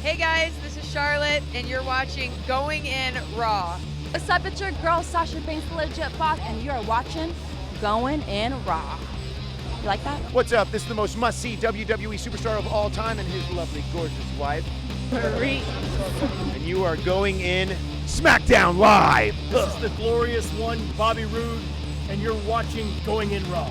Hey guys, this is Charlotte, and you're watching Going In Raw. What's up, it's your girl Sasha Banks, the legit boss, and you're watching Going In Raw. You like that? What's up? This is the most must-see WWE superstar of all time and his lovely, gorgeous wife. Marie. And you are going in SmackDown Live. This is the glorious one, Bobby Roode, and you're watching Going In Raw.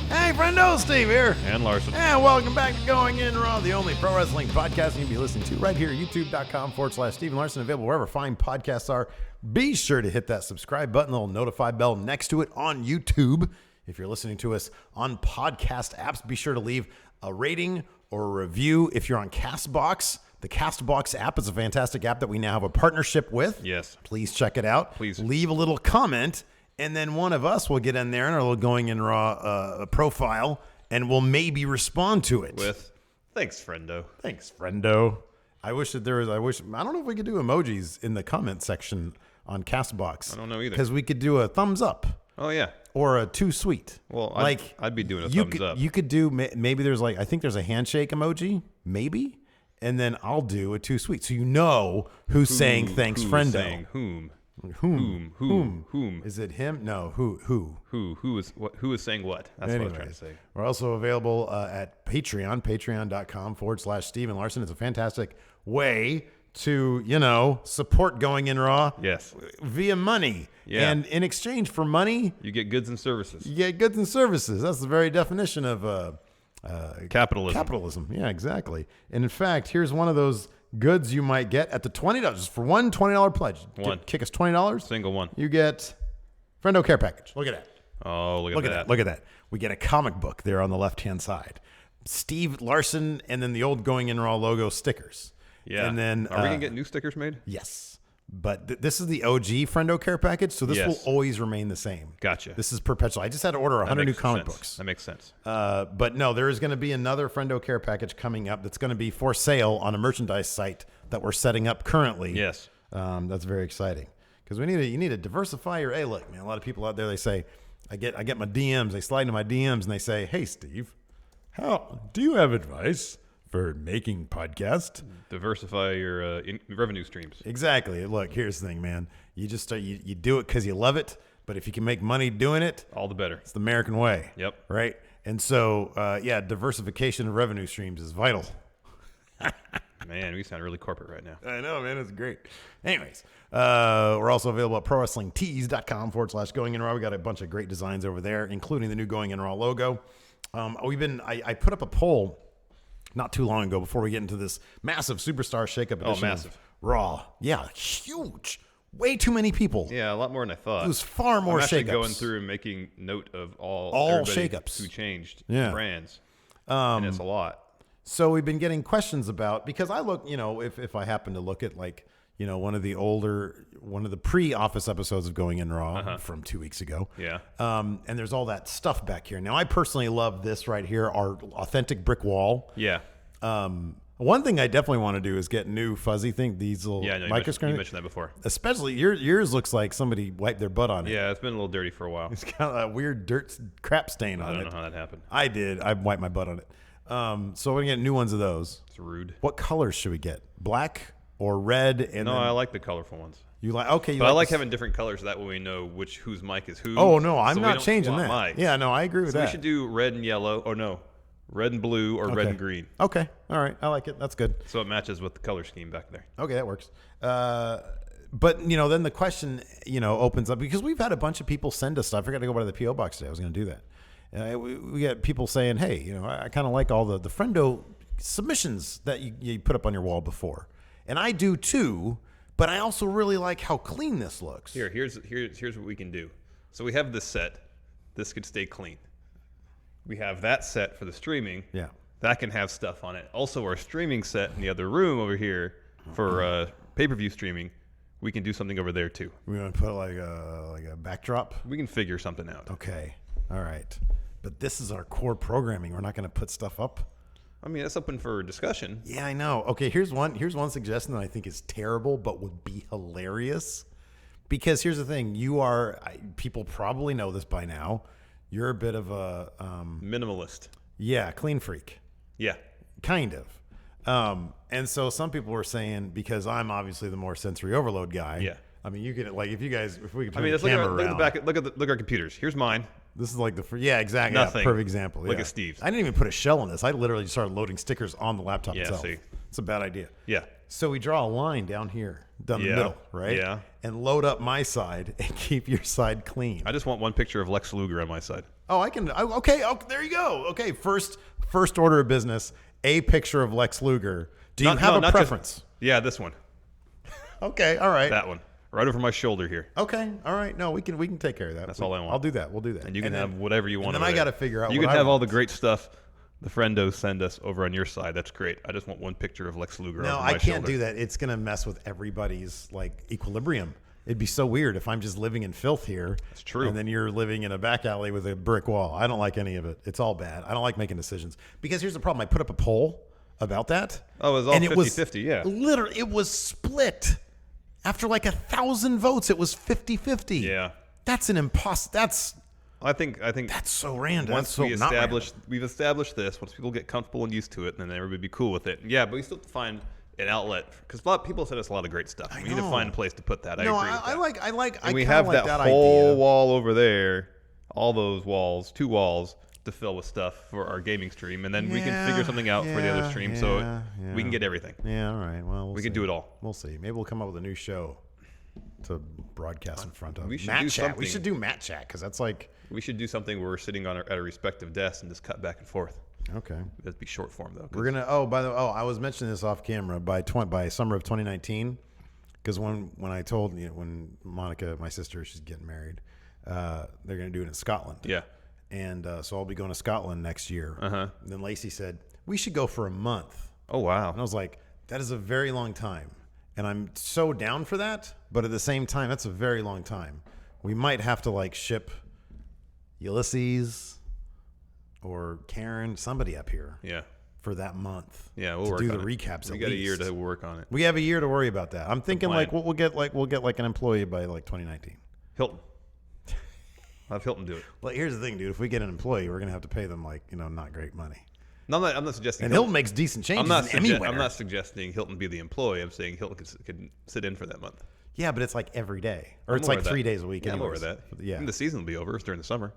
Hey, friendo, Steve here. And Larson. And welcome back to Going In Raw, the only pro wrestling podcast you can be listening to right here at youtube.com/Steven Larson, available wherever fine podcasts are. Be sure to hit that subscribe button, the little notify bell next to it on YouTube. If you're listening to us on podcast apps, be sure to leave a rating or a review. If you're on CastBox, the CastBox app is a fantastic app that we now have a partnership with. Yes. Please check it out. Please. Leave a little comment. And then one of us will get in there in our little Going In Raw profile, and we'll maybe respond to it. With, thanks, friendo. Thanks, friendo. I don't know if we could do emojis in the comment section on CastBox. I don't know either. Because we could do a thumbs up. Oh, yeah. Or a too sweet. Well, like I'd be doing a thumbs up. You could do, maybe there's I think there's a handshake emoji, maybe. And then I'll do a too sweet. So you know who's saying thanks, friendo. Saying whom? Whom? Is it him? No, who? Who is saying what? That's what I was trying to say. We're also available at Patreon, patreon.com/Steven Larson. It's a fantastic way to, support Going In Raw. Yes. Via money. Yeah. And in exchange for money, You get goods and services. you get goods and services. That's the very definition of Capitalism. capitalism. Yeah, exactly. And in fact, here's one of those goods you might get at the $20 for one $20 pledge. One. Kick us $20. Single one. You get Friendo Care Package. Look at that. Oh, look at that. Look at that. We get a comic book there on the left-hand side. Steve Larson, and then the old Going In Raw logo stickers. Yeah. And then Are we going to get new stickers made? Yes. But this is the OG Friendo Care Package, so this will always remain the same. Gotcha. This is perpetual. I just had to order 100 new comic books. That makes sense. But no, there is going to be another Friendo Care Package coming up that's going to be for sale on a merchandise site that we're setting up currently. Yes. That's very exciting because you need to diversify your. Hey, look, man, a lot of people out there, they say, I get my DMs. They slide into my DMs and they say, hey, Steve, do you have advice for making podcast? Diversify your revenue streams. Exactly. Look, here's the thing, man. You just you do it because you love it, but if you can make money doing it, All the better. it's the American way. Yep. Right. And so, diversification of revenue streams is vital. Man, we sound really corporate right now. I know, man. It's great. Anyways, we're also available at prowrestlingtees.com/Going In Raw. We got a bunch of great designs over there, including the new Going In Raw logo. I put up a poll not too long ago before we get into this massive superstar shakeup edition. Oh, massive. Of Raw. Yeah, huge. Way too many people. Yeah, a lot more than I thought. It was far more I'm actually shakeups. going through and making note of all shakeups who changed Yeah. brands. And it's a lot. So we've been getting questions about, because I look, if I happen to look at one of the pre-office episodes of Going In Raw from 2 weeks ago. Yeah. And there's all that stuff back here. Now, I personally love this right here, our authentic brick wall. Yeah. One thing I definitely want to do is get new fuzzy these little microscreens. You mentioned that before. Especially yours looks like somebody wiped their butt on it. Yeah, it's been a little dirty for a while. It's got a weird dirt crap stain on it. I don't know how that happened. I did. I wiped my butt on it. So we're going to get new ones of those. It's rude. What colors should we get? Black or red? And No, I like the colorful ones. You like, okay. But I like having different colors so that way we know whose mic is who. Oh, no, I'm so not changing that. Mics. Yeah, no, I agree with So that. we should do red and yellow. Or no, red and blue or red and green. Okay. All right. I like it. That's good. So it matches with the color scheme back there. Okay, that works. But, then the question, opens up because we've had a bunch of people send us stuff. I forgot to go by the P.O. box today. I was going to do that. We get people saying, hey, I kind of like all the friendo submissions that you put up on your wall before. And I do too, but I also really like how clean this looks. Here's what we can do. So we have this set. This could stay clean. We have that set for the streaming. Yeah. That can have stuff on it. Also, our streaming set in the other room over here for pay-per-view streaming, we can do something over there too. We want to put like a backdrop? We can figure something out. Okay. All right. But this is our core programming. We're not going to put stuff up. I mean, that's open for discussion. Yeah, I know. Okay, here's one suggestion that I think is terrible but would be hilarious. Because here's the thing, people probably know this by now. You're a bit of a minimalist. Yeah, clean freak. Yeah. Kind of. And so some people were saying, because I'm obviously the more sensory overload guy. Yeah. I mean, you could like if we could turn I mean, the let's look camera at the around. back. Look at our computers. Here's mine. This is like exactly. Nothing. Yeah, perfect example. Look yeah. at Steve's. I didn't even put a shell in this. I literally just started loading stickers on the laptop Yeah, itself. see. It's a bad idea. Yeah. So we draw a line down here, down the Yeah. middle, right? Yeah. And load up my side and keep your side clean. I just want one picture of Lex Luger on my side. Oh, I can. Okay. Oh, there you go. Okay. First order of business: a picture of Lex Luger. Do you have a preference? Yeah, this one. Okay. All right. That one. Right over my shoulder here. Okay. All right. No, we can take care of that. That's all I want. I'll do that. We'll do that. And you can have whatever you want. And then I got to figure out. You what can I have all want. the great stuff the friendos send us over on your side. That's great. I just want one picture of Lex Luger. No, over my I can't shoulder. do that. It's gonna mess with everybody's like equilibrium. It'd be so weird if I'm just living in filth here. It's true. And then you're living in a back alley with a brick wall. I don't like any of it. It's all bad. I don't like making decisions. Because here's the problem. I put up a poll about that. Oh, it was all 50-50, yeah. Literally, it was split. After like 1,000 votes, it was 50-50. Yeah. That's an That's I think that's so random. once That's so we've not random. established this, once people get comfortable and used to it, then everybody would be cool with it. Yeah, but we still have to find an outlet because a lot of people send us a lot of great stuff. We need to know. find a place to put that. No, I agree with that. I like. And we kinda have like that that whole idea. wall over there, all those walls, 2 walls to fill with stuff for our gaming stream, and then we can figure something out for the other stream so we can get everything. Yeah, all right. Well, We can do it all. We'll see. Maybe we'll come up with a new show to broadcast in front of. We should Matt do Chat. We something. should do Matt Chat because that's like We should do something where we're sitting on at our respective desks and just cut back and forth. okay. That'd be short form though. 'cause We're gonna. Oh, by the way, I was mentioning this off camera by summer of 2019, because when I told when Monica, my sister, she's getting married, they're gonna do it in Scotland. Yeah. And so I'll be going to Scotland next year. Uh-huh. And then Lacey said we should go for a month. Oh wow. And I was like, that is a very long time. And I'm so down for that. But at the same time, that's a very long time. We might have to like ship Ulysses or Karen, somebody up here Yeah. for that month. Yeah, we'll to work do on the it. recaps. We at got a year least. to work on it. We have a year to worry about that. I'm thinking plan. like we'll get like an employee by like 2019. Hilton. I'll have Hilton do it. Well, here's the thing, dude. If we get an employee, we're gonna have to pay them like not great money. No, I'm not suggesting. And Hilton makes decent changes. I'm not suggesting Hilton be the employee. I'm saying Hilton could sit in for that month. Yeah, but it's like every day, or I'm it's aware like of 3 that. days a week. Yeah, I'm aware anyways. of that. Yeah. And the season will be over. It's during the summer.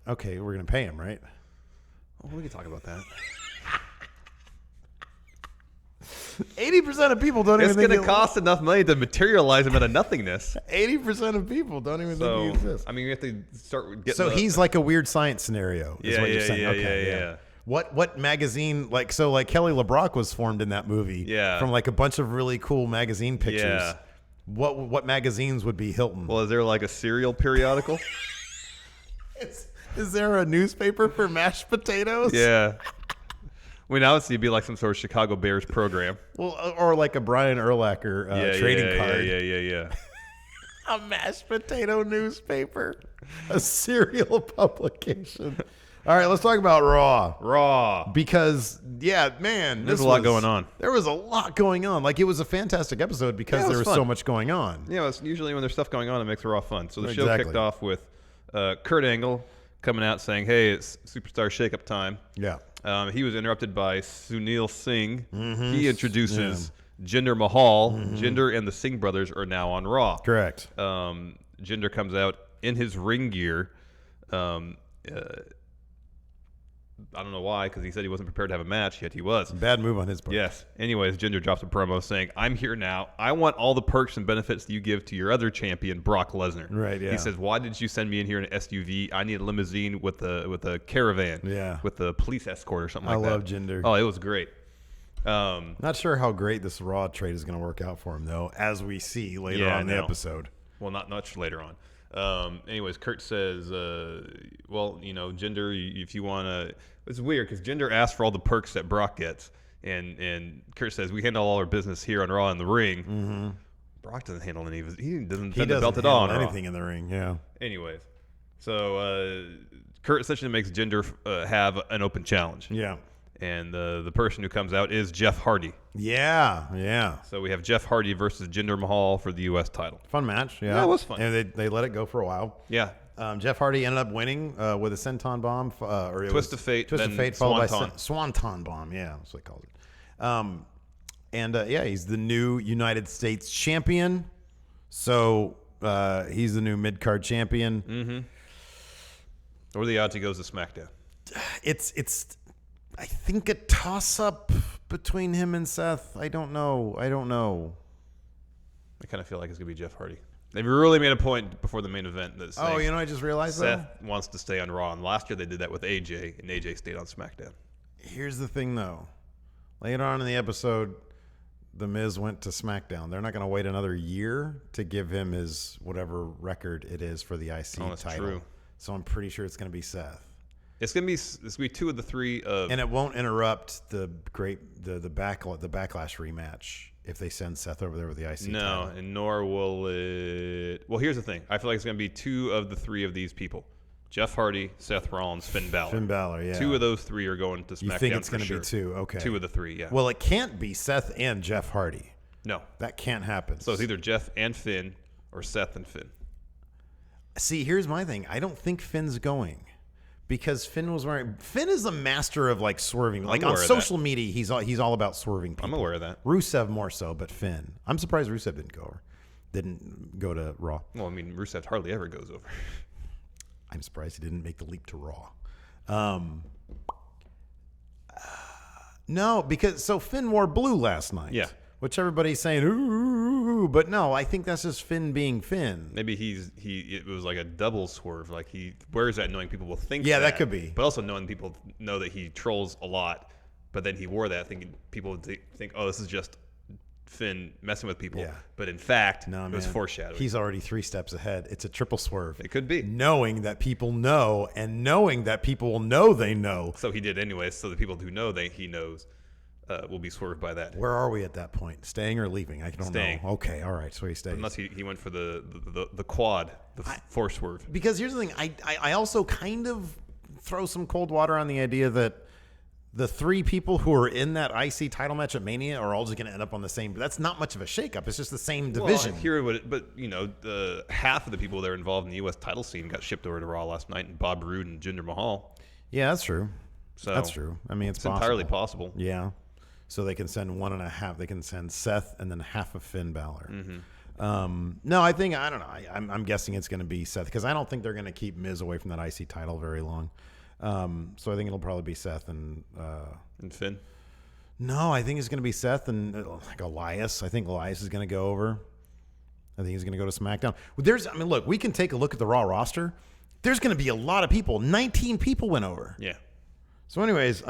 Okay, we're gonna pay him, right? Oh, we can talk about that. 80% of people don't It's even think going to cost enough money to materialize him out of nothingness. 80% of people don't even think he So, exists. I mean, we have to start getting. So he's like a weird science scenario. Is Yeah, what you're yeah, saying. yeah, Okay, yeah. What magazine like Kelly LeBrock was formed in that movie? Yeah. From like a bunch of really cool magazine pictures. Yeah. What magazines would be Hilton? Well, is there like a cereal periodical? Is there a newspaper for mashed potatoes? Yeah. I mean, obviously, it'd be like some sort of Chicago Bears program. Well, or like a Brian Urlacher trading card. Yeah. A mashed potato newspaper. A cereal publication. All right, let's talk about Raw. Because, yeah, man. There's a lot going on. There was a lot going on. Like, it was a fantastic episode because Yeah, it there was was so fun. much going on. Yeah, it's usually when there's stuff going on, it makes Raw fun. So the show Exactly. kicked off with Curt Angle coming out saying, hey, it's Superstar Shakeup time. Yeah. He was interrupted by Sunil Singh. Mm-hmm. He introduces Jinder Mahal. Jinder and the Singh brothers are now on Raw. Correct. Jinder comes out in his ring gear. I don't know why, because he said he wasn't prepared to have a match, yet he was. Bad move on his part. Yes. Anyways, Jinder drops a promo saying, I'm here now. I want all the perks and benefits that you give to your other champion, Brock Lesnar. Right, yeah. He says, why did you send me in here in an SUV? I need a limousine with a caravan. Yeah. With a police escort or something like that. I love Jinder. Oh, it was great. Not sure how great this Raw trade is going to work out for him, though, as we see later on in the episode. Well, not much later on. Anyways, Curt says, well, Jinder, if you want to... It's weird because Jinder asked for all the perks that Brock gets. And Curt says, we handle all our business here on Raw in the ring. Mm-hmm. Brock doesn't handle any of it. He doesn't defend the belt at all on Raw. Anything in the ring, yeah. Anyways, so Curt essentially makes Jinder have an open challenge. Yeah. And the person who comes out is Jeff Hardy. Yeah. So we have Jeff Hardy versus Jinder Mahal for the U.S. title. Fun match, yeah. Yeah, it was fun. And they let it go for a while. Yeah. Jeff Hardy ended up winning with a senton bomb. Or Twist of Fate, Twist of then Fate followed Swanton. by Swanton bomb. Yeah, that's what they called it. And yeah, he's the new United States champion. So he's the new mid-card champion. Mm-hmm. What are the odds he goes to SmackDown? It's I think a toss-up between him and Seth. I don't know. I kind of feel like it's going to be Jeff Hardy. They've really made a point before the main event that saying I just realized Seth wants to stay on Raw. And last year they did that with AJ, and AJ stayed on SmackDown. Here's the thing, though. Later on in the episode, The Miz went to SmackDown. They're not going to wait another year to give him his whatever record it is for the IC that's title. True. So I'm pretty sure it's going to be Seth. It's gonna be two of the three of, and it won't interrupt the backlash rematch if they send Seth over there with the IC title. No, and nor will it. Well, here's the thing. I feel like it's gonna be two of the three of these people: Jeff Hardy, Seth Rollins, Finn Balor. Finn Balor, yeah. Two of those three are going to SmackDown. You think it's going to be two? Okay. Two of the three, yeah. Well, it can't be Seth and Jeff Hardy. No, that can't happen. So it's either Jeff and Finn or Seth and Finn. See, here's my thing. I don't think Finn's going. Because Finn is a master of like swerving. Like on social media, he's all about swerving people. I'm aware of that. Rusev more so, but Finn. I'm surprised Rusev didn't go to Raw. Well, I mean, Rusev hardly ever goes over. I'm surprised he didn't make the leap to Raw. No, because Finn wore blue last night. Yeah. Which everybody's saying, ooh, but no, I think that's just Finn being Finn. Maybe it was like a double swerve. Like he wears that knowing people will think that could be. But also knowing people know that he trolls a lot. But then he wore that thinking people would think, oh, this is just Finn messing with people. Yeah. But in fact, it was foreshadowing. He's already 3 steps ahead. It's a triple swerve. It could be. Knowing that people know and knowing that people will know they know. So he did anyway. So the people who know he knows will be swerved by that. Where are we at that point? Staying or leaving? I don't know. Okay, all right. So he stays. Unless he went for the quad, force swerve. Because here's the thing. I also kind of throw some cold water on the idea that the 3 people who are in that IC title match at Mania are all just going to end up on the same. But that's not much of a shakeup. It's just the same division. But half of the people that are involved in the U.S. title scene got shipped over to Raw last night, and Bob Roode and Jinder Mahal. Yeah, that's true. So that's true. I mean, it's entirely possible. Yeah. So they can send 1.5. They can send Seth and then half of Finn Balor. Mm-hmm. No, I don't know. I'm guessing it's going to be Seth because I don't think they're going to keep Miz away from that IC title very long. So I think it'll probably be Seth and Finn. No, I think it's going to be Seth and like Elias. I think Elias is going to go over. I think he's going to go to SmackDown. Look, we can take a look at the Raw roster. There's going to be a lot of people. 19 people went over. Yeah. So anyways,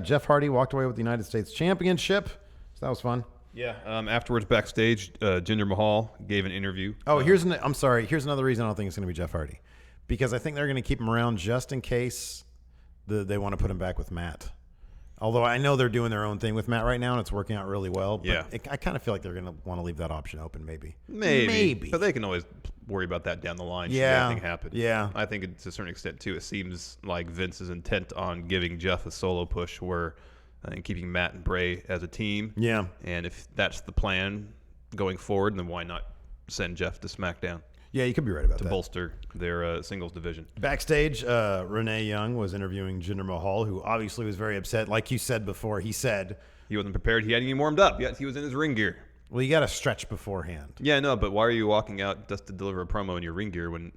Jeff Hardy walked away with the United States Championship. So that was fun. Yeah. Afterwards, backstage, Jinder Mahal gave an interview. Oh, here's another reason I don't think it's going to be Jeff Hardy. Because I think they're going to keep him around just in case they want to put him back with Matt. Although I know they're doing their own thing with Matt right now, and it's working out really well. But I kind of feel like they're going to want to leave that option open, maybe. Maybe. But they can always worry about that down the line should anything happen. Yeah. I think to a certain extent, too, it seems like Vince is intent on giving Jeff a solo push and keeping Matt and Bray as a team. Yeah. And if that's the plan going forward, then why not send Jeff to SmackDown? Yeah, you could be right about that. To bolster their singles division. Backstage, Renee Young was interviewing Jinder Mahal, who obviously was very upset. Like you said before, he said he wasn't prepared. He hadn't even warmed up yet. He was in his ring gear. Well, you got to stretch beforehand. Yeah, no, but why are you walking out just to deliver a promo in your ring gear when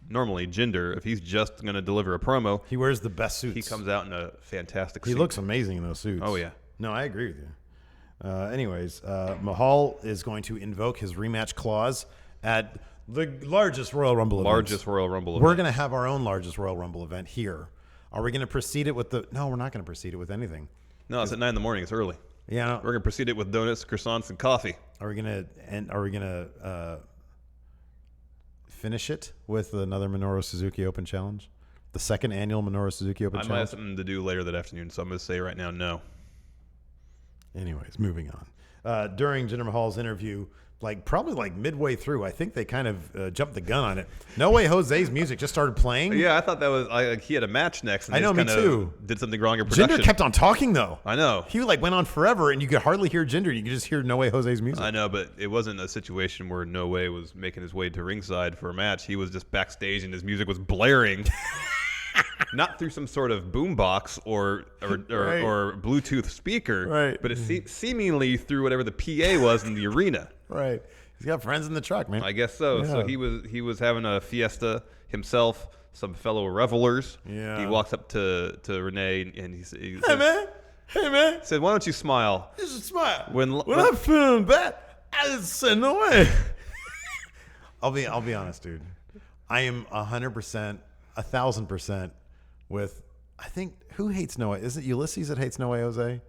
normally Jinder, if he's just going to deliver a promo, he wears the best suits. He comes out in a fantastic suit. He looks amazing in those suits. Oh, yeah. No, I agree with you. Anyways, Mahal is going to invoke his rematch clause at the largest Royal Rumble event. We're going to have our own largest Royal Rumble event here. Are we going to proceed it with No, we're not going to proceed it with anything. No, it's at 9 a.m. It's early. Yeah, no. We're going to proceed it with donuts, croissants, and coffee. Are we going to finish it with another Minoru Suzuki Open Challenge? The second annual Minoru Suzuki Open Challenge? I might have something to do later that afternoon, so I'm going to say right now, no. Anyways, moving on. During Jinder Mahal's interview, probably midway through, I think they kind of jumped the gun on it. No Way Jose's music just started playing. Yeah, I thought that was he had a match next. And I know, me too. Did something wrong in production. Jinder kept on talking though. I know. He went on forever, and you could hardly hear Jinder. You could just hear No Way Jose's music. I know, but it wasn't a situation where No Way was making his way to ringside for a match. He was just backstage, and his music was blaring. not through some sort of boombox or Bluetooth speaker, Right. but it's seemingly through whatever the PA was in the arena. Right. He's got friends in the truck, man. I guess so. Yeah. So he was having a fiesta himself. Some fellow revelers. Yeah. He walks up to Renee and he says, Hey, man. said, "Why don't you smile?" You should smile. When I'm feeling bad, I just said, no way. I'll be honest, dude. I am 100%, 1,000% with, I think, who hates No Way? Is it Ulysses that hates No Way Jose?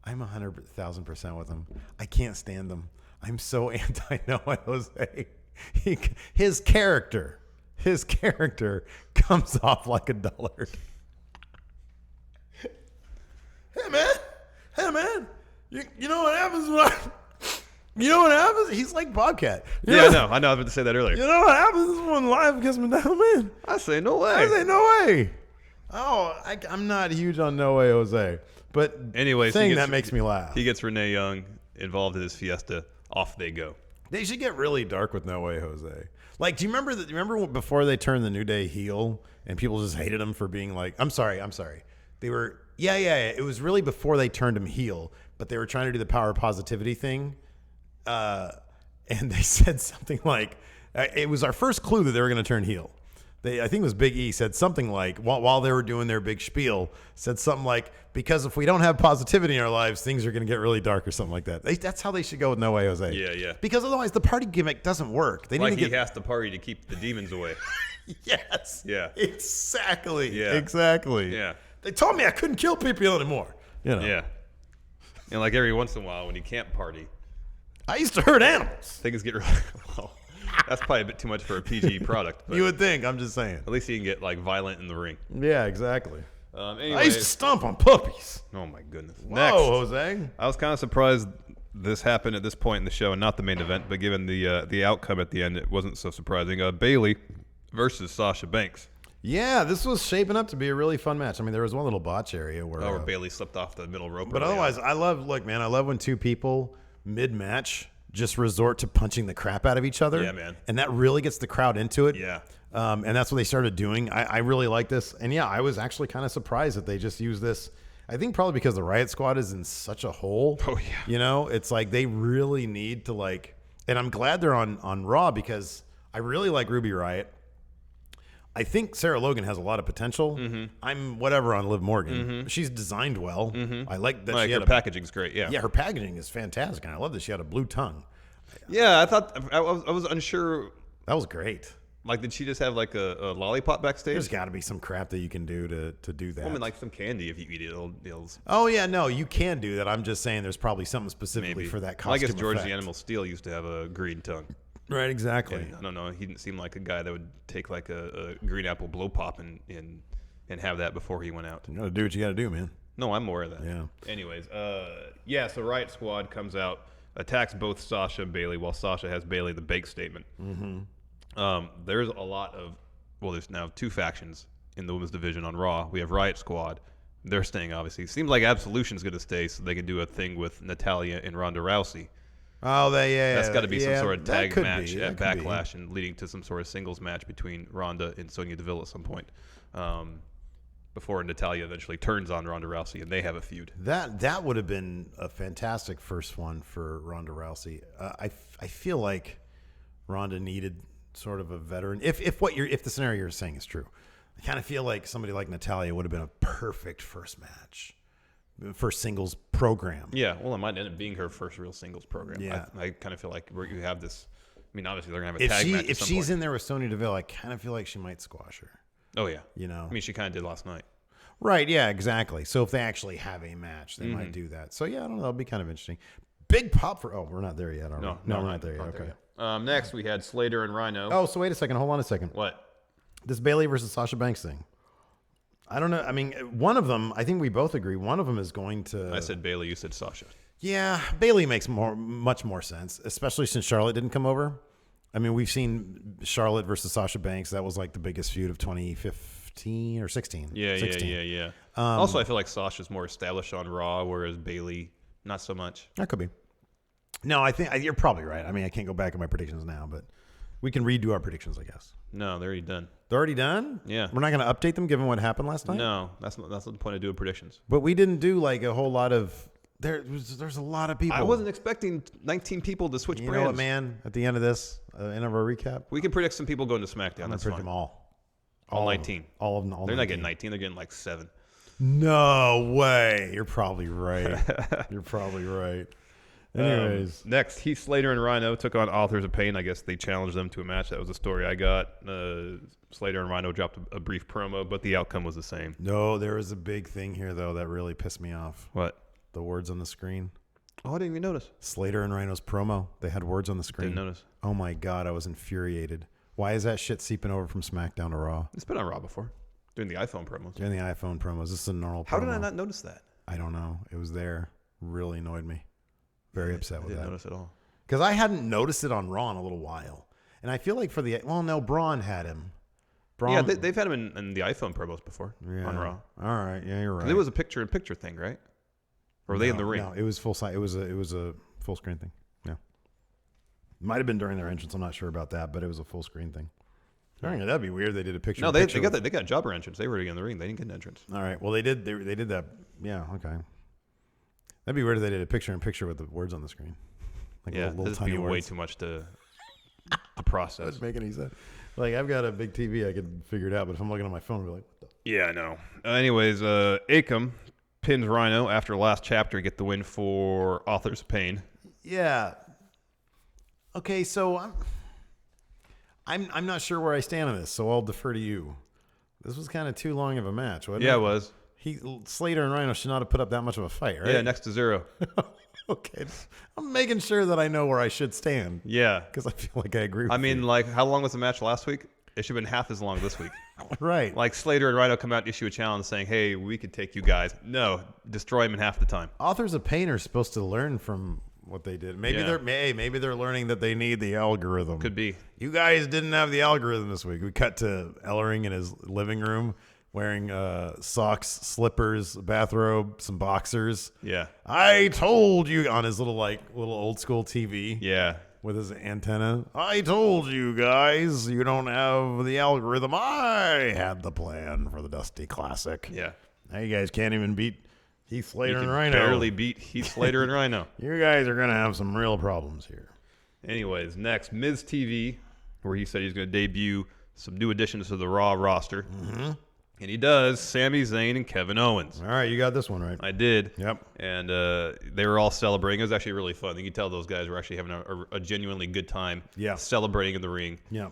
I'm 100,000% with him. I can't stand them. I'm so anti No Way Jose. His character comes off like a dullard. Hey man, you know what happens He's like Bobcat. I know. I was about to say that earlier. You know what happens when life gets me down, man? I say no way. I say no way. Oh, I'm not huge on No Way Jose, but anyways, saying that makes me laugh. He gets Renee Young involved in his fiesta. Off they go. They should get really dark with No Way Jose. Like, do you remember before they turned the New Day heel and people just hated him for being like, I'm sorry. They were, yeah. It was really before they turned him heel, but they were trying to do the power of positivity thing. And they said something like, it was our first clue that they were going to turn heel. I think it was Big E said something like, while they were doing their big spiel, said something like, because if we don't have positivity in our lives, things are going to get really dark or something like that. That's how they should go with No Way Jose. Yeah. Because otherwise the party gimmick doesn't work. They Like need to he has to party to keep the demons away. Yes. Yeah. Exactly. Yeah. Exactly. Yeah. They told me I couldn't kill people anymore. You know. Yeah. And like every once in a while when you can't party, I used to hurt animals. things get really well. That's probably a bit too much for a PG product. But You would think. I'm just saying. at least you can get like violent in the ring. Yeah, exactly. I used to Anyways, stomp on puppies. oh my goodness. Whoa, Next, Jose. I was kind of surprised this happened at this point in the show and not the main event, but given the outcome at the end, it wasn't so surprising. Bayley versus Sasha Banks. Yeah, this was shaping up to be a really fun match. I mean, there was one little botch area where Bayley slipped off the middle rope. but otherwise, I love when two people mid-match just resort to punching the crap out of each other. Yeah, man. And that really gets the crowd into it. Yeah. And that's what they started doing. I really like this. And yeah, I was actually kind of surprised that they just used this. I think probably because the Riot Squad is in such a hole. Oh, yeah. You know, it's like they really need to and I'm glad they're on Raw because I really like Ruby Riot. I think Sarah Logan has a lot of potential. Mm-hmm. I'm whatever on Liv Morgan. Mm-hmm. She's designed well. Mm-hmm. I like that she had her packaging's great. Yeah. Yeah, her packaging is fantastic. And I love that she had a blue tongue. Yeah, I thought I was unsure. That was great. Like, did she just have like a lollipop backstage? There's got to be some crap that you can do to do that. I mean, like some candy if you eat it. It'll Oh yeah, no, you can do that. I'm just saying there's probably something specifically maybe for that Well, costume. I guess George effect. the Animal Steel used to have a green tongue. Right, exactly. And I don't know. He didn't seem like a guy that would take like a green apple blow pop and have that before he went out. You gotta do what you gotta do, man. No, I'm more of that. Yeah. Anyways, so Riot Squad comes out, attacks both Sasha and Bayley, while Sasha has Bayley the bake statement. Mm-hmm. There's a lot of, there's now two factions in the women's division on Raw. We have Riot Squad. They're staying, obviously. Seems like Absolution's going to stay so they can do a thing with Natalya and Ronda Rousey. Oh, That's got to be some sort of tag match be. at Backlash and leading to some sort of singles match between Ronda and Sonya Deville at some point. Before Natalya eventually turns on Ronda Rousey and they have a feud. That would have been a fantastic first one for Ronda Rousey. I feel like Ronda needed sort of a veteran. If the scenario you're saying is true, I kind of feel like somebody like Natalya would have been a perfect first match, first singles program. Yeah, well, it might end up being her first real singles program. Yeah. I kind of feel like where you have this. I mean, obviously they're gonna have a tag match. If she's in there with Sonya Deville, I kind of feel like she might squash her. Oh yeah, you know. I mean, she kind of did last night. Right. Yeah. Exactly. So if they actually have a match, they might do that. So yeah, I don't know. That'll be kind of interesting. Big pop for. Oh, we're not there yet, are we? No, we're not there yet. Okay. Next, we had Slater and Rhino. Oh, so wait a second. Hold on a second. What? This Bayley versus Sasha Banks thing. I don't know. I mean, one of them, I think we both agree, one of them is going to... I said Bayley, you said Sasha. Yeah, Bayley makes much more sense, especially since Charlotte didn't come over. I mean, we've seen Charlotte versus Sasha Banks. That was like the biggest feud of 2015 or 16. Yeah. Also, I feel like Sasha's more established on Raw, whereas Bayley, not so much. That could be. No, I think you're probably right. I mean, I can't go back in my predictions now, but We can redo our predictions, I guess. No, they're already done. They're already done? Yeah. We're not going to update them given what happened last night? No, that's not the point of doing predictions. But we didn't do like a whole lot of... There's a lot of people. I wasn't expecting 19 people to switch brands. You know what, man? At the end of this, end of our recap, We can predict some people going to SmackDown. I'm going That's to predict fine. them all. All 19. All of them. They're not getting 19. They're getting like 7. No way. You're probably right. You're probably right. Anyways. Next, Heath Slater and Rhino took on Authors of Pain. I guess they challenged them to a match. That was the story I got. Slater and Rhino dropped a brief promo, but the outcome was the same. No, there was a big thing here, though, that really pissed me off. What? The words on the screen. Oh, I didn't even notice. Slater and Rhino's promo. They had words on the screen. Didn't notice. Oh, my God. I was infuriated. Why is that shit seeping over from SmackDown to Raw? It's been on Raw before. Doing the iPhone promos. During the iPhone promos. This is a normal promo. How did I not notice that? I don't know. It was there. Really annoyed me. Very upset with that. I didn't notice at all. Because I hadn't noticed it on Raw in a little while. And I feel like for the... Well, no, Braun had him. Braun, Yeah, they've had him in the iPhone promos before on Raw. All right. Yeah, you're right. It was a picture-in-picture thing, right? Or were they in the ring? No, it was full size. It was a full screen thing. Yeah. Might have been during their entrance. I'm not sure about that, but it was a full screen thing. All right, that'd be weird. They did a picture. No, they got jobber entrance. They were already in the ring. They didn't get an entrance. All right. Well, they did that. Yeah. Okay. That'd be weird if they did a picture-in-picture with the words on the screen. Like Yeah, little that'd tiny be words. way too much to process. Doesn't make any sense. Like I've got a big TV, I could figure it out. But if I'm looking at my phone, I'll be like, what the? Yeah, I know. Anyways, Akam pins Rhino after last chapter to get the win for Authors of Pain. Yeah. Okay, so I'm not sure where I stand on this, so I'll defer to you. This was kind of too long of a match, wasn't it? Yeah, it was. Slater and Rhino should not have put up that much of a fight, right? Yeah, next to 0. Okay, I'm making sure that I know where I should stand. Yeah. Because I feel like I agree with I mean, you. like, how long was the match last week? It should have been half as long this week. Right. Like, Slater and Rhino come out and issue a challenge saying, hey, we could take you guys. No, destroy them in half the time. Authors of Pain are supposed to learn from what they did. Maybe Yeah. maybe they're learning that they need the algorithm. Could be. You guys didn't have the algorithm this week. We cut to Ellering in his living room wearing socks, slippers, bathrobe, some boxers. Yeah. I told you on his little old school TV. Yeah. With his antenna. I told you guys you don't have the algorithm. I had the plan for the Dusty Classic. Yeah. Now you guys can't even beat Heath Slater You and can Rhino. barely beat Heath Slater and Rhino. You guys are going to have some real problems here. Anyways, next, Miz TV, where he said he's going to debut some new additions to the Raw roster. Mm-hmm. And he does, Sami Zayn and Kevin Owens. All right, you got this one right. I did. Yep. And they were all celebrating. It was actually really fun. You could tell those guys were actually having a genuinely good time celebrating in the ring. Yeah.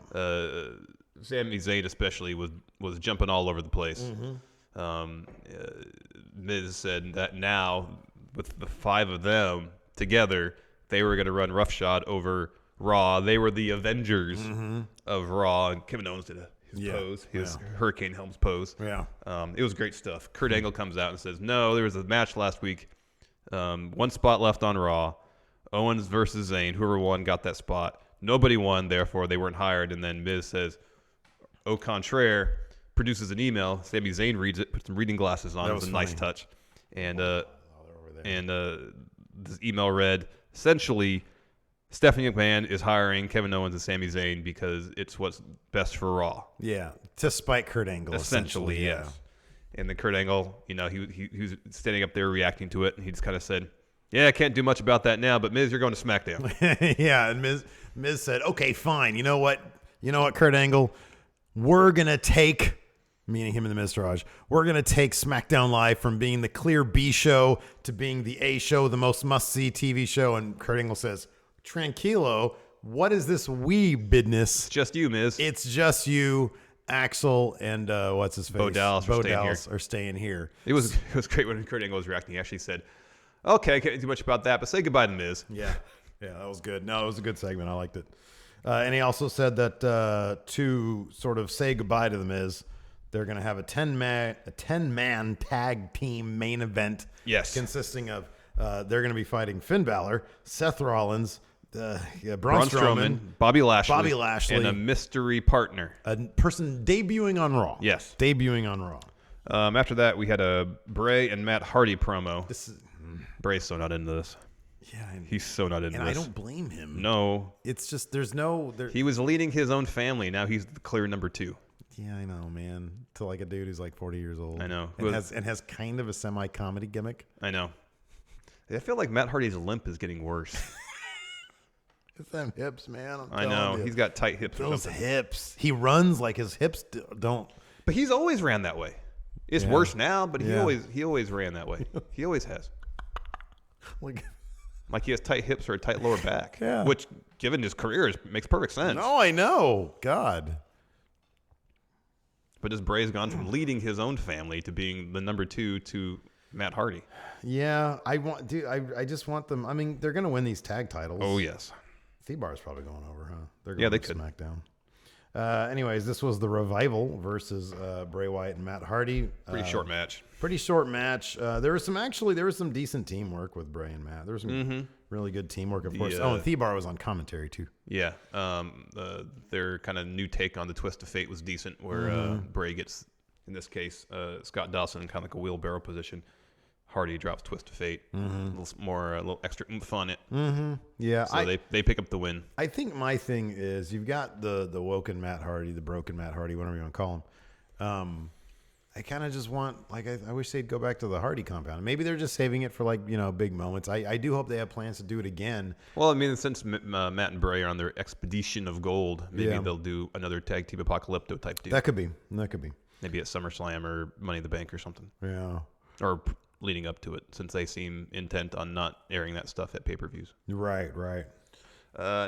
Sami Zayn especially was jumping all over the place. Mm-hmm. Miz said that now, with the 5 of them together, they were going to run roughshod over Raw. They were the Avengers of Raw. And Kevin Owens did his pose, his Hurricane Helms pose. Yeah. It was great stuff. Kurt Angle comes out and says, no, there was a match last week. 1 spot left on Raw. Owens versus Zayn. Whoever won got that spot. Nobody won, therefore they weren't hired. And then Miz says, au contraire, produces an email. Sami Zayn reads it, puts some reading glasses on. It was a nice touch. And this email read, essentially, Stephanie McMahon is hiring Kevin Owens and Sami Zayn because it's what's best for Raw. Yeah, to spite Kurt Angle. Essentially, yes. Yeah. And then Kurt Angle, he was standing up there reacting to it, and he just kind of said, yeah, I can't do much about that now, but Miz, you're going to SmackDown. Yeah, and Miz said, okay, fine. You know what, Kurt Angle? We're going to take, meaning him and the Miztourage, we're going to take SmackDown Live from being the clear B show to being the A show, the most must-see TV show. And Kurt Angle says, tranquilo, what is this we business? It's just you, Miz. It's just you, Axel, and what's his face? Bo Dallas are staying here. It was great when Kurt Angle was reacting. He actually said, okay, I can't do much about that, but say goodbye to Miz. Yeah, that was good. No, it was a good segment. I liked it. And he also said that to sort of say goodbye to the Miz, they're going to have a 10-man tag team main event. Yes. Consisting of they're going to be fighting Finn Balor, Seth Rollins, Braun Strowman, Bobby Lashley, and a mystery partner. A person debuting on Raw. Yes. Debuting on Raw. After that, we had a Bray and Matt Hardy promo. Bray's so not into this. Yeah, He's so not into and this. I don't blame him. No. It's just there's no. He was leading his own family. Now he's the clear number 2. Yeah, I know, man. To like a dude who's like 40 years old. I know. And has kind of a semi-comedy gimmick. I know. I feel like Matt Hardy's limp is getting worse. It's them hips, man. I know. He's got tight hips. Those hips. He runs like his hips don't. But he's always ran that way. It's worse now, but he always ran that way. He always has. Like he has tight hips or a tight lower back. Yeah. Which, given his career, makes perfect sense. No, I know. God. But this Bray's gone from leading his own family to being the number 2 to Matt Hardy. Yeah, I just want them. I mean, they're gonna win these tag titles. Oh yes. T-Bar's probably going over, huh? They're going they to could. SmackDown. Anyways, this was the Revival versus Bray Wyatt and Matt Hardy. Pretty short match. Pretty short match. There was some decent teamwork with Bray and Matt. There was some really good teamwork, of course. And T-Bar was on commentary too. Yeah. Their kind of new take on the Twist of Fate was decent, where Bray gets, in this case, Scott Dawson in kind of like a wheelbarrow position. Hardy drops Twist of Fate. A little extra oomph on it. Yeah. So they pick up the win. I think my thing is you've got the woken Matt Hardy, the broken Matt Hardy, whatever you want to call him. I kind of just want, I wish they'd go back to the Hardy compound. Maybe they're just saving it for big moments. I do hope they have plans to do it again. Well, I mean, since Matt and Bray are on their expedition of gold, maybe they'll do another tag team apocalypto type deal. That could be. Maybe at SummerSlam or Money in the Bank or something. Yeah. Or leading up to it, since they seem intent on not airing that stuff at pay-per-views. Right.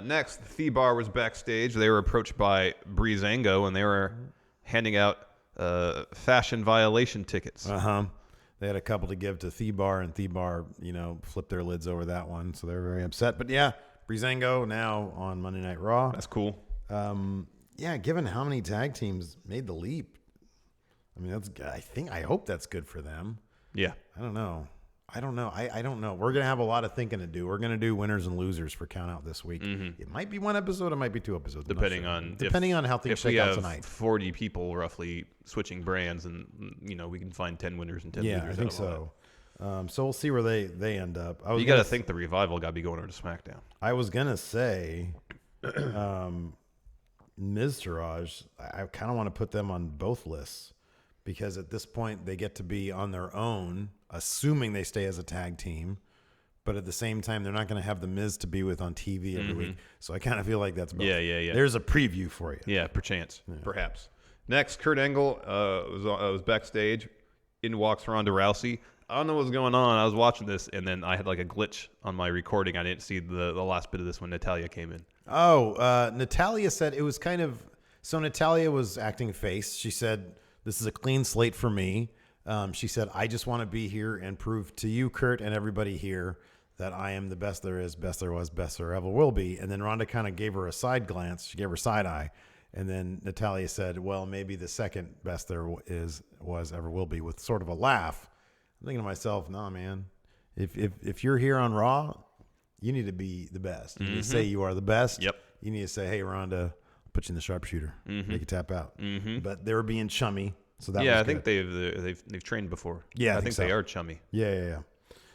Next, T-Bar was backstage. They were approached by Breezango, and they were handing out fashion violation tickets. They had a couple to give to T-Bar, and T-Bar, flipped their lids over that one, so they were very upset. But yeah, Breezango now on Monday Night Raw. That's cool. Given how many tag teams made the leap, I mean, I hope that's good for them. Yeah. I don't know. I don't know. We're going to have a lot of thinking to do. We're going to do winners and losers for count out this week. It might be one episode. It might be 2 episodes. Depending on how things shake out tonight. If we have 40 people roughly switching brands, and we can find 10 winners and 10 losers. Yeah, I think so. So we'll see where they end up. You got to think the Revival got to be going over to SmackDown. I was going to say Miz Taraj, I kind of want to put them on both lists. Because at this point, they get to be on their own, assuming they stay as a tag team. But at the same time, they're not going to have the Miz to be with on TV every week. So I kind of feel like that's both. Yeah. There's a preview for you. Yeah, perhaps. Next, Curt Angle was backstage. In walks Ronda Rousey. I don't know what's going on. I was watching this, and then I had like a glitch on my recording. I didn't see the last bit of this when Natalya came in. Oh, Natalya said it was kind of... So Natalya was acting face. She said... This is a clean slate for me. She said, I just want to be here and prove to you, Curt, and everybody here that I am the best there is, best there was, best there ever will be. And then Ronda kind of gave her a side glance. She gave her side eye. And then Natalya said, well, maybe the second best there is, was, ever will be, with sort of a laugh. I'm thinking to myself, nah, man, if you're here on Raw, you need to be the best. You need to say you are the best. Yep. You need to say, hey, Ronda, put you in the sharpshooter, make you tap out. But they were being chummy, so that was I good. think they've trained before. Yeah, I think so. they are chummy. Yeah.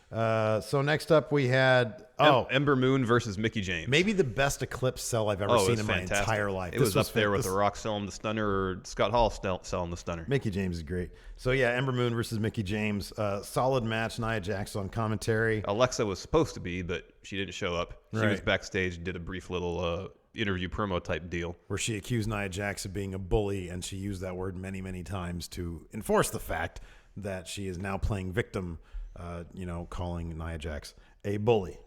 So next up we had Ember Moon versus Mickie James. Maybe the best Eclipse sell I've ever seen in my entire life. It was up there with The Rock selling the Stunner or Scott Hall selling the Stunner. Mickie James is great. So yeah, Ember Moon versus Mickie James, solid match. Nia Jax on commentary. Alexa was supposed to be, but she didn't show up. She Right. was backstage, did a brief little interview promo type deal where she accused Nia Jax of being a bully, and she used that word many, many times to enforce the fact that she is now playing victim, calling Nia Jax a bully.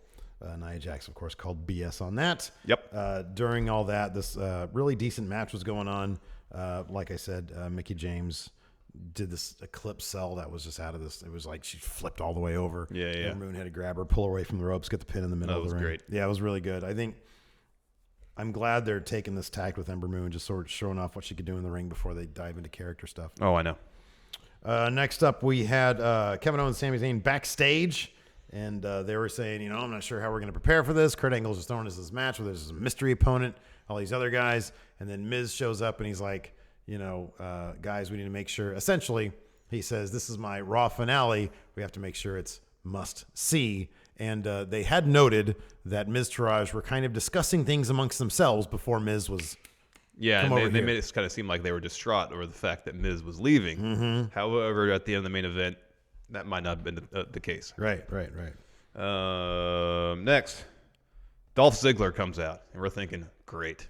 Nia Jax, of course, called BS on that. Yep. During all that, this really decent match was going on. Like I said, Mickie James did this Eclipse sell that was just out of this. It was like she flipped all the way over. Yeah. Ember Moon had to grab her, pull her away from the ropes, get the pin in the middle of the ring. That was great. Yeah, it was really good. I'm glad they're taking this tact with Ember Moon, just sort of showing off what she could do in the ring before they dive into character stuff. Oh, I know. Next up, we had Kevin Owens and Sami Zayn backstage, and they were saying, I'm not sure how we're going to prepare for this. Kurt Angle's just throwing us this match where there's a mystery opponent, all these other guys, and then Miz shows up, and he's like, guys, we need to make sure. Essentially, he says, this is my Raw finale. We have to make sure it's must see. And they had noted that Miz Taraj were kind of discussing things amongst themselves before Miz was. Yeah, Come and over they here. made it kind of seem like they were distraught over the fact that Miz was leaving. Mm-hmm. However, at the end of the main event, that might not have been the case. Right. Next, Dolph Ziggler comes out, and we're thinking, great.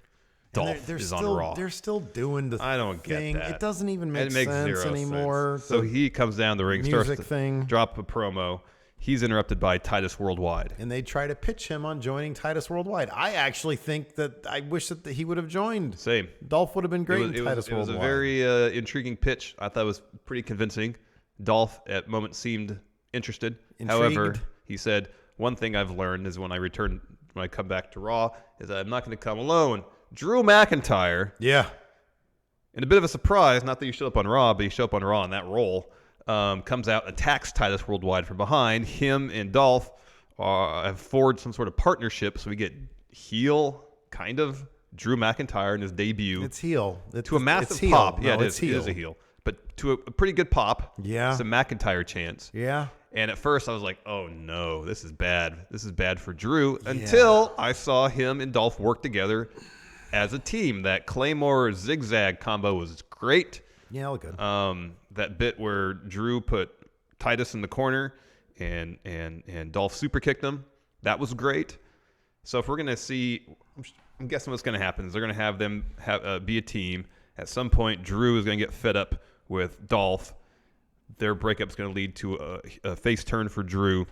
Dolph they're is still, on Raw. They're still doing the I don't thing. get that. It doesn't even make It makes sense zero anymore. sense. So he comes down the ring, starts music to thing. drop a promo. He's interrupted by Titus Worldwide. And they try to pitch him on joining Titus Worldwide. I actually think that I wish that he would have joined. Same. Dolph would have been great in Titus It was Worldwide. a very intriguing pitch. I thought it was pretty convincing. Dolph at moments seemed interested. However, Intrigued. he said, one thing I've learned is when I come back to Raw, is that I'm not going to come alone. Drew McIntyre, Yeah. in a bit of a surprise, not that you showed up on Raw, but you show up on Raw in that role, comes out, attacks Titus Worldwide from behind. Him and Dolph have forged some sort of partnership, so we get heel, kind of, Drew McIntyre in his debut. It's heel. To a massive it's heel. pop. Yeah, No, it it's is. It is a heel. But to a pretty good pop. Yeah. Some McIntyre chants. Yeah. And at first I was like, oh no, this is bad. This is bad for Drew. Until I saw him and Dolph work together as a team. That Claymore zigzag combo was great. Yeah, look good. That bit where Drew put Titus in the corner and Dolph super kicked him, that was great. So if we're gonna see, I'm guessing what's gonna happen is they're gonna have them be a team. At some point, Drew is gonna get fed up with Dolph. Their breakup is going to lead to a face turn for Drew,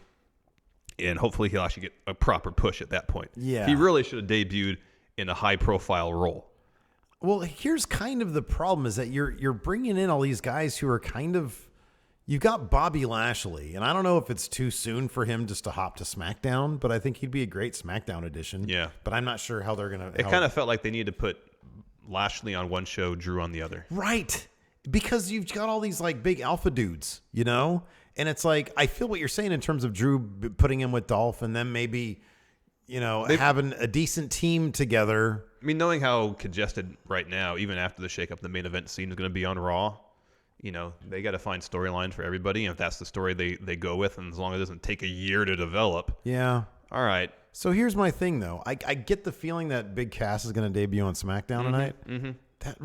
and hopefully he'll actually get a proper push at that point. Yeah. He really should have debuted in a high-profile role. Well, here's kind of the problem is that you're bringing in all these guys who are kind of you've got Bobby Lashley, and I don't know if it's too soon for him just to hop to SmackDown, but I think he'd be a great SmackDown addition. Yeah. But I'm not sure how they're going to. It kind of felt like they needed to put Lashley on one show, Drew on the other. Right. Because you've got all these like big alpha dudes, you know? And it's like, I feel what you're saying in terms of Drew putting him with Dolph and then maybe, you know, having a decent team together. I mean, knowing how congested right now, even after the shakeup, the main event scene is going to be on Raw, you know, they got to find storyline for everybody. And if that's the story they go with, and as long as it doesn't take a year to develop. Yeah. All right. So here's my thing, though. I get the feeling that Big Cass is going to debut on SmackDown tonight. Mm-hmm.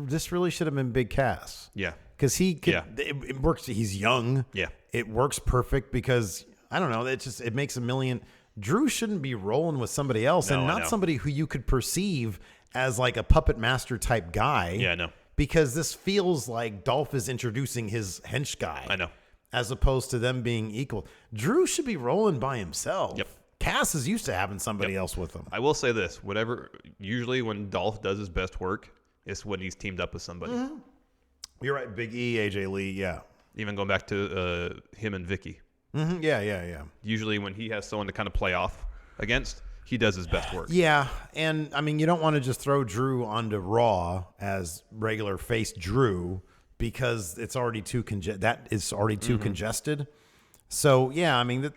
This really should have been Big Cass. Yeah. Because he could, it works. He's young. Yeah. It works perfect because, I don't know, it makes a million. Drew shouldn't be rolling with somebody else and not somebody who you could perceive as like a puppet master type guy. Yeah, I know. Because this feels like Dolph is introducing his hench guy. I know. As opposed to them being equal. Drew should be rolling by himself. Yep. Cass is used to having somebody else with him. I will say this: usually when Dolph does his best work, it's when he's teamed up with somebody. Mm-hmm. You're right, Big E, AJ Lee, yeah. Even going back to him and Vicky. Mm-hmm. Yeah. Usually when he has someone to kind of play off against, he does his best work. Yeah, and I mean, you don't want to just throw Drew onto Raw as regular face Drew because it's already too congested. So yeah, I mean,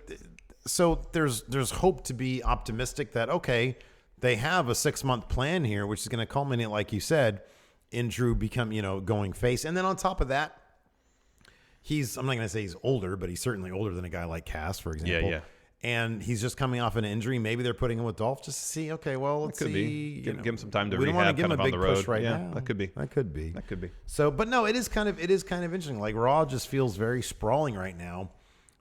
so there's hope to be optimistic that okay, they have a 6-month plan here, which is going to culminate, like you said, in Drew going face, and then on top of that, I'm not going to say he's older, but he's certainly older than a guy like Cass, for example. Yeah. And he's just coming off an injury. Maybe they're putting him with Dolph just to see. Okay, well, let's could see. be. Give him some time to we don't want to rehab, give him kind a of big on the road. push right Yeah, now. that could be. That could be. That could be. So, but no, it is kind of interesting. Like Raw just feels very sprawling right now,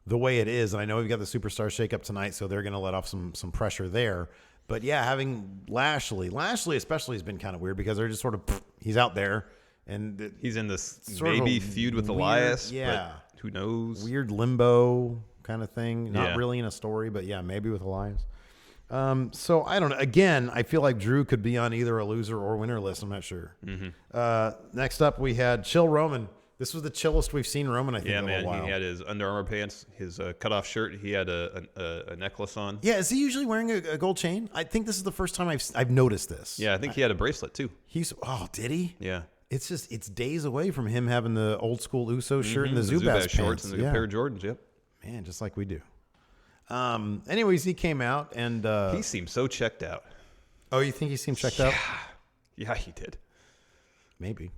the way it is. And I know we've got the Superstar shakeup tonight, so they're going to let off some pressure there. But yeah, having Lashley especially has been kind of weird because they're just sort of he's out there and he's in this sort of maybe a feud with weird, Elias. yeah, but who knows? Weird limbo kind of thing. Not Yeah. really in a story, but yeah, maybe with Elias. So I don't know. Again, I feel like Drew could be on either a loser or winner list. I'm not sure. Mm-hmm. Next up, we had Chill Roman. This was the chillest we've seen Roman, I think, Yeah, in a man. while. He had his Under Armour pants, his cutoff shirt. He had a necklace on. Yeah, is he usually wearing a gold chain? I think this is the first time I've noticed this. Yeah, I think he had a bracelet too. Did he? Yeah. It's days away from him having the old school Uso shirt and the Zubaz pants. shorts and the pair of Jordans. Yep. Man, just like we do. Anyways, he came out and He seemed so checked out. oh, you think he seemed checked out? Yeah, he did. Maybe.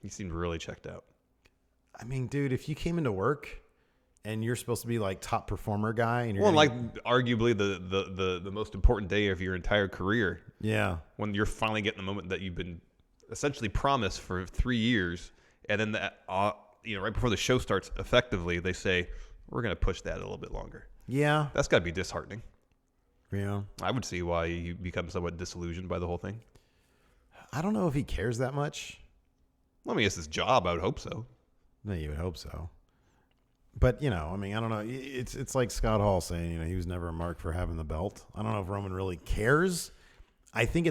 He seemed really checked out. I mean, dude, if you came into work and you're supposed to be like top performer guy, and you're Well, like arguably the most important day of your entire career. Yeah. When you're finally getting the moment that you've been essentially promised for 3 years, and then that right before the show starts, effectively they say we're going to push that a little bit longer. Yeah. That's got to be disheartening. Yeah. I would see why you become somewhat disillusioned by the whole thing. I don't know if he cares that much. Well, I mean, it's his job. I would hope so. No, you would hope so. But, I don't know. It's like Scott Hall saying, he was never a mark for having the belt. I don't know if Roman really cares. I think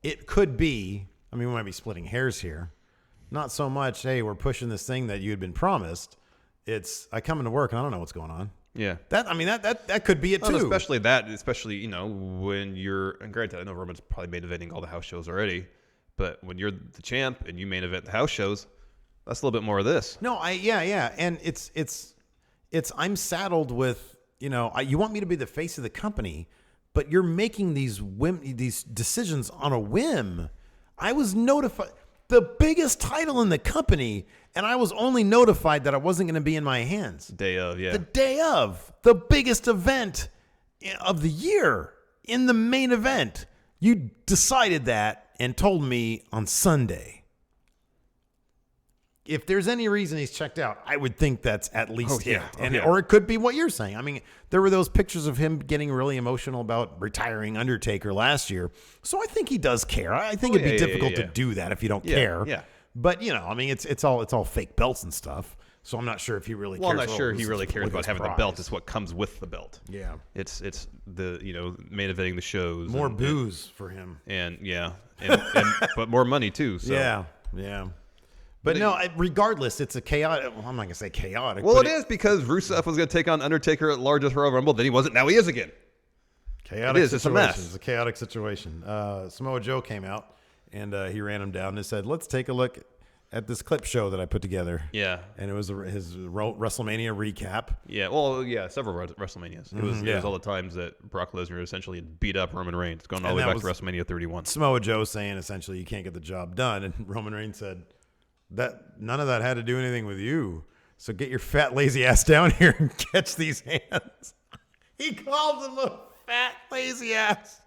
it could be, we might be splitting hairs here. Not so much, hey, we're pushing this thing that you had been promised. It's, I come into work and I don't know what's going on. Yeah. That could be it too. Especially when you're, and granted, I know Roman's probably main eventing all the house shows already, but when you're the champ and you main event the house shows, that's a little bit more of this. No, yeah. And it's I'm saddled with, you want me to be the face of the company, but you're making these decisions on a whim. I was notified, the biggest title in the company, and I was only notified that I wasn't going to be in my hands. Day of, yeah. The day of the biggest event of the year in the main event. You decided that and told me on Sunday. If there's any reason he's checked out, I would think that's at least it. Or it could be what you're saying. There were those pictures of him getting really emotional about retiring Undertaker last year. So I think he does care. I think it'd be difficult to do that if you don't care. Yeah. But it's all fake belts and stuff. So I'm not sure if he really cares. Well, I'm not sure he really cares about having the belt. It's what comes with the belt. Yeah. It's the main eventing the shows. More booze for him. And but more money too. So. Yeah. But no, regardless, it's a chaotic. Well, I'm not going to say chaotic. Well, it is because Rusev was going to take on Undertaker at largest Royal Rumble. Then he wasn't. Now he is again. Chaotic. It is. It's a mess. It's a chaotic situation. Samoa Joe came out and he ran him down and said, "Let's take a look at this clip show that I put together." Yeah. And it was his WrestleMania recap. Yeah. Well, yeah, several WrestleManias. It was all the times that Brock Lesnar essentially beat up Roman Reigns, going all the way back to WrestleMania 31. Samoa Joe saying essentially you can't get the job done, and Roman Reigns said, that none of that had to do anything with you. So get your fat, lazy ass down here and catch these hands. He called him a fat, lazy ass.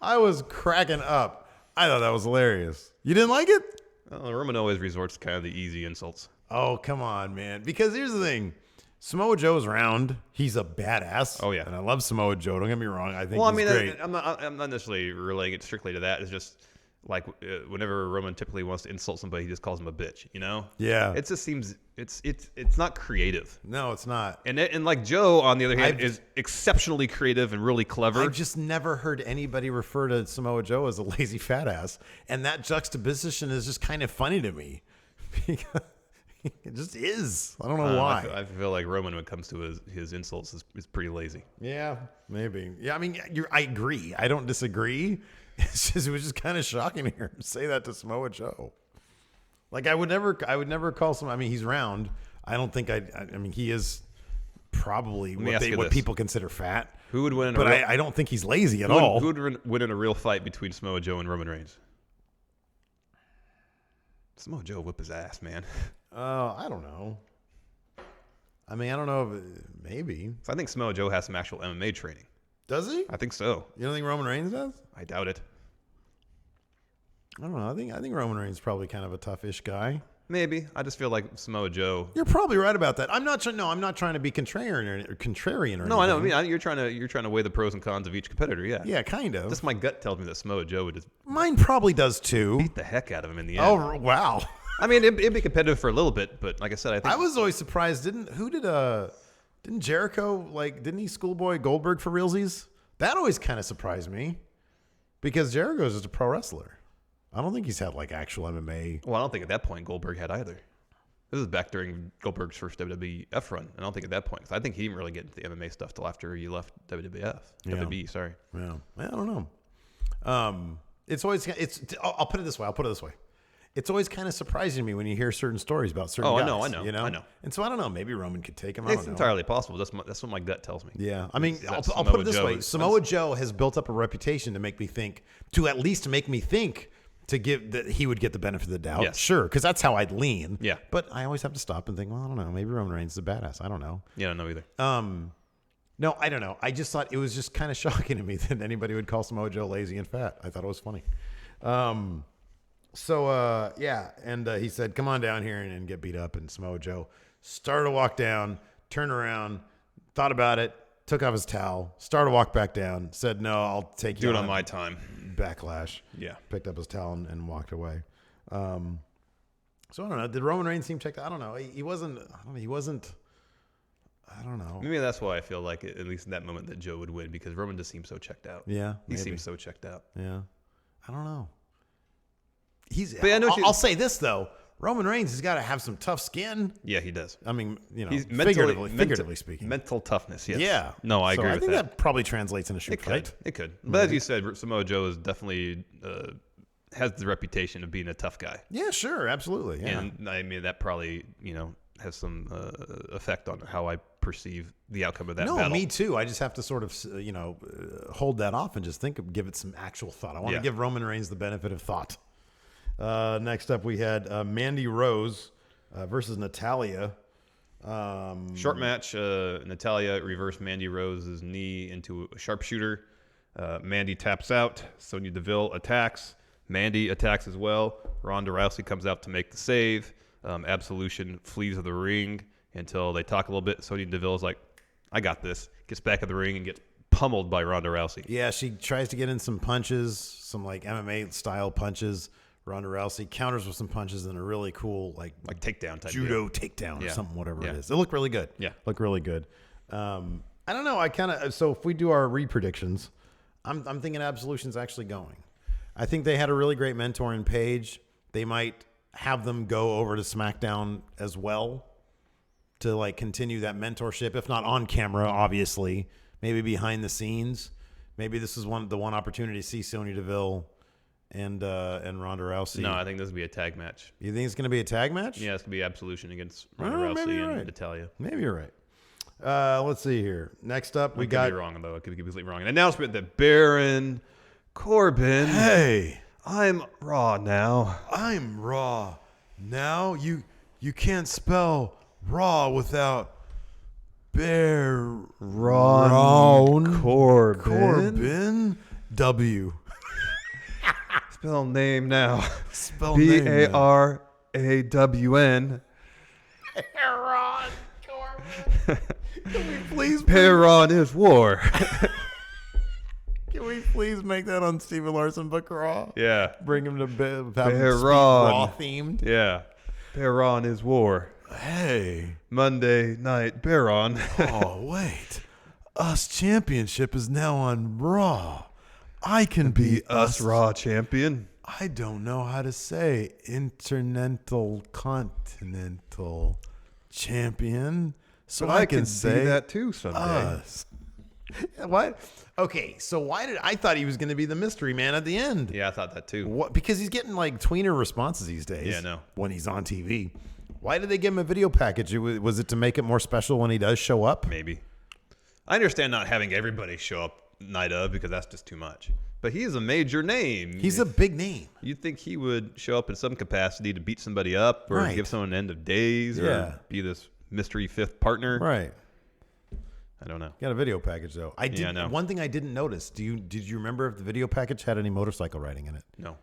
I was cracking up. I thought that was hilarious. You didn't like it? Well, Roman always resorts to kind of the easy insults. Oh, come on, man. Because here's the thing. Samoa Joe's round. He's a badass. Oh, yeah. And I love Samoa Joe. Don't get me wrong. I think he's great. I'm not necessarily relating it strictly to that. It's just like whenever Roman typically wants to insult somebody, he just calls him a bitch, Yeah. It just seems it's not creative. No, it's not. And like Joe, on the other hand, is exceptionally creative and really clever. I've just never heard anybody refer to Samoa Joe as a lazy fat ass. And that juxtaposition is just kind of funny to me. It just is. I don't know why. I feel like Roman, when it comes to his insults, is pretty lazy. Yeah, maybe. Yeah, I agree. I don't disagree. It was just kind of shocking to hear him say that to Samoa Joe. Like I would never call someone. He's round. I don't think he is probably what people consider fat. Who would win? I don't think he's lazy at all. Who would win in a real fight between Samoa Joe and Roman Reigns? Samoa Joe whip his ass, man. I don't know. I don't know. Maybe. So I think Samoa Joe has some actual MMA training. Does he? I think so. You don't think Roman Reigns does? I doubt it. I don't know. I think Roman Reigns is probably kind of a tough-ish guy. Maybe. I just feel like Samoa Joe. You're probably right about that. I'm not trying to be contrarian or no, anything. I know. You're trying to weigh the pros and cons of each competitor. Yeah. Yeah, kind of. Just my gut tells me that Samoa Joe would just. Mine probably does too. Beat the heck out of him in the end. Oh wow. It'd be competitive for a little bit, but like I said, I think I was always surprised. Didn't Jericho didn't he schoolboy Goldberg for realsies? That always kind of surprised me because Jericho's just a pro wrestler. I don't think he's had actual MMA. Well, I don't think at that point Goldberg had either. This is back during Goldberg's first WWF run. I don't think at that point, 'cause I think he didn't really get into the MMA stuff till after he left WWE. Sorry. Yeah, I don't know. I'll put it this way. It's always kind of surprising to me when you hear certain stories about certain guys. I know. And so I don't know. Maybe Roman could take him. It's entirely possible. That's what my gut tells me. Yeah. I'll put it this way. Samoa Joe has built up a reputation to at least make me think to give that he would get the benefit of the doubt. Yes. Sure, because that's how I'd lean. Yeah. But I always have to stop and think, well, I don't know. Maybe Roman Reigns is a badass. I don't know. Yeah, I don't know either. No, I don't know. I just thought it was just kind of shocking to me that anybody would call Samoa Joe lazy and fat. I thought it was funny. Yeah. And he said, come on down here and get beat up. And Samoa Joe started to walk down, turned around, thought about it, took off his towel, started to walk back down, said, no, I'll take you Do it on my time. Backlash. Yeah. Picked up his towel and walked away. So I don't know. Did Roman Reigns seem checked out? I don't know. He wasn't. I don't know. Maybe that's why I feel like, at least in that moment, that Joe would win, because Roman just seems so checked out. Yeah. He seems so checked out. Yeah. I don't know. But I know I'll say this, though. Roman Reigns has got to have some tough skin. Yeah, he does. I mean, He's figuratively speaking. Mental toughness, yes. Yeah. No, I agree with think that. that probably translates in a shoot fight. It could. But as you said, Samoa Joe is definitely has the reputation of being a tough guy. Yeah, sure. Absolutely. Yeah. And I mean, that probably, has some effect on how I perceive the outcome of that battle. No, me too. I just have to sort of, hold that off and just give it some actual thought. I want to give Roman Reigns the benefit of thought. Next up, we had Mandy Rose versus Natalya. Short match. Natalya reversed Mandy Rose's knee into a sharpshooter. Mandy taps out. Sonya Deville attacks. Mandy attacks as well. Ronda Rousey comes out to make the save. Absolution flees of the ring until they talk a little bit. Sonya Deville's like, I got this. Gets back in the ring and gets pummeled by Ronda Rousey. Yeah, she tries to get in some punches, some like MMA style punches. Ronda Rousey counters with some punches and a really cool like takedown type judo deal. takedown or something, whatever Yeah. it is. It looked really good. Yeah. Looked really good. I don't know. So if we do our re-predictions, I'm thinking Absolution's actually going. I think they had a really great mentor in Paige. They might have them go over to SmackDown as well to like continue that mentorship, if not on camera, obviously, maybe behind the scenes. Maybe this is the one opportunity to see Sonya Deville and Ronda Rousey. No, I think this will be a tag match. You think it's going to be a tag match? Yeah, it's going to be Absolution against Ronda maybe Rousey you're and right. Natalya. Maybe you're right. Let's see here. Next up, we got. Could be wrong, though. I could be completely wrong. An announcement that Baron Corbin. Hey, I'm Raw now. I'm Raw. Now you can't spell Raw without Ron Corbin. Corbin. W. Spell name now. Spell name now. Barawn. Ron Corbin. Can we please? Baron is war. Can we please make that on Stephen Larson Book Raw? Yeah. Bring him to have him speak Baron. Raw themed. Yeah. Baron is war. Hey. Monday night Baron. Oh, wait. Us Championship is now on Raw. I can be Us Raw champion. I don't know how to say Intercontinental Champion. So I can say that too someday. us. What? Okay, so why did I thought he was going to be the mystery man at the end? Yeah, I thought that too. What? Because he's getting like tweener responses these days. Yeah, I know. When he's on TV. Why did they give him a video package? Was it to make it more special when he does show up? Maybe. I understand not having everybody show up night of because that's just too much. But he is a major name. He's a big name. You'd think he would show up in some capacity to beat somebody up or Right. give someone an end of days Yeah. or be this mystery fifth partner. Right. I don't know. Got a video package though. I Yeah, I know. One thing I didn't notice. Did you remember if the video package had any motorcycle riding in it? No.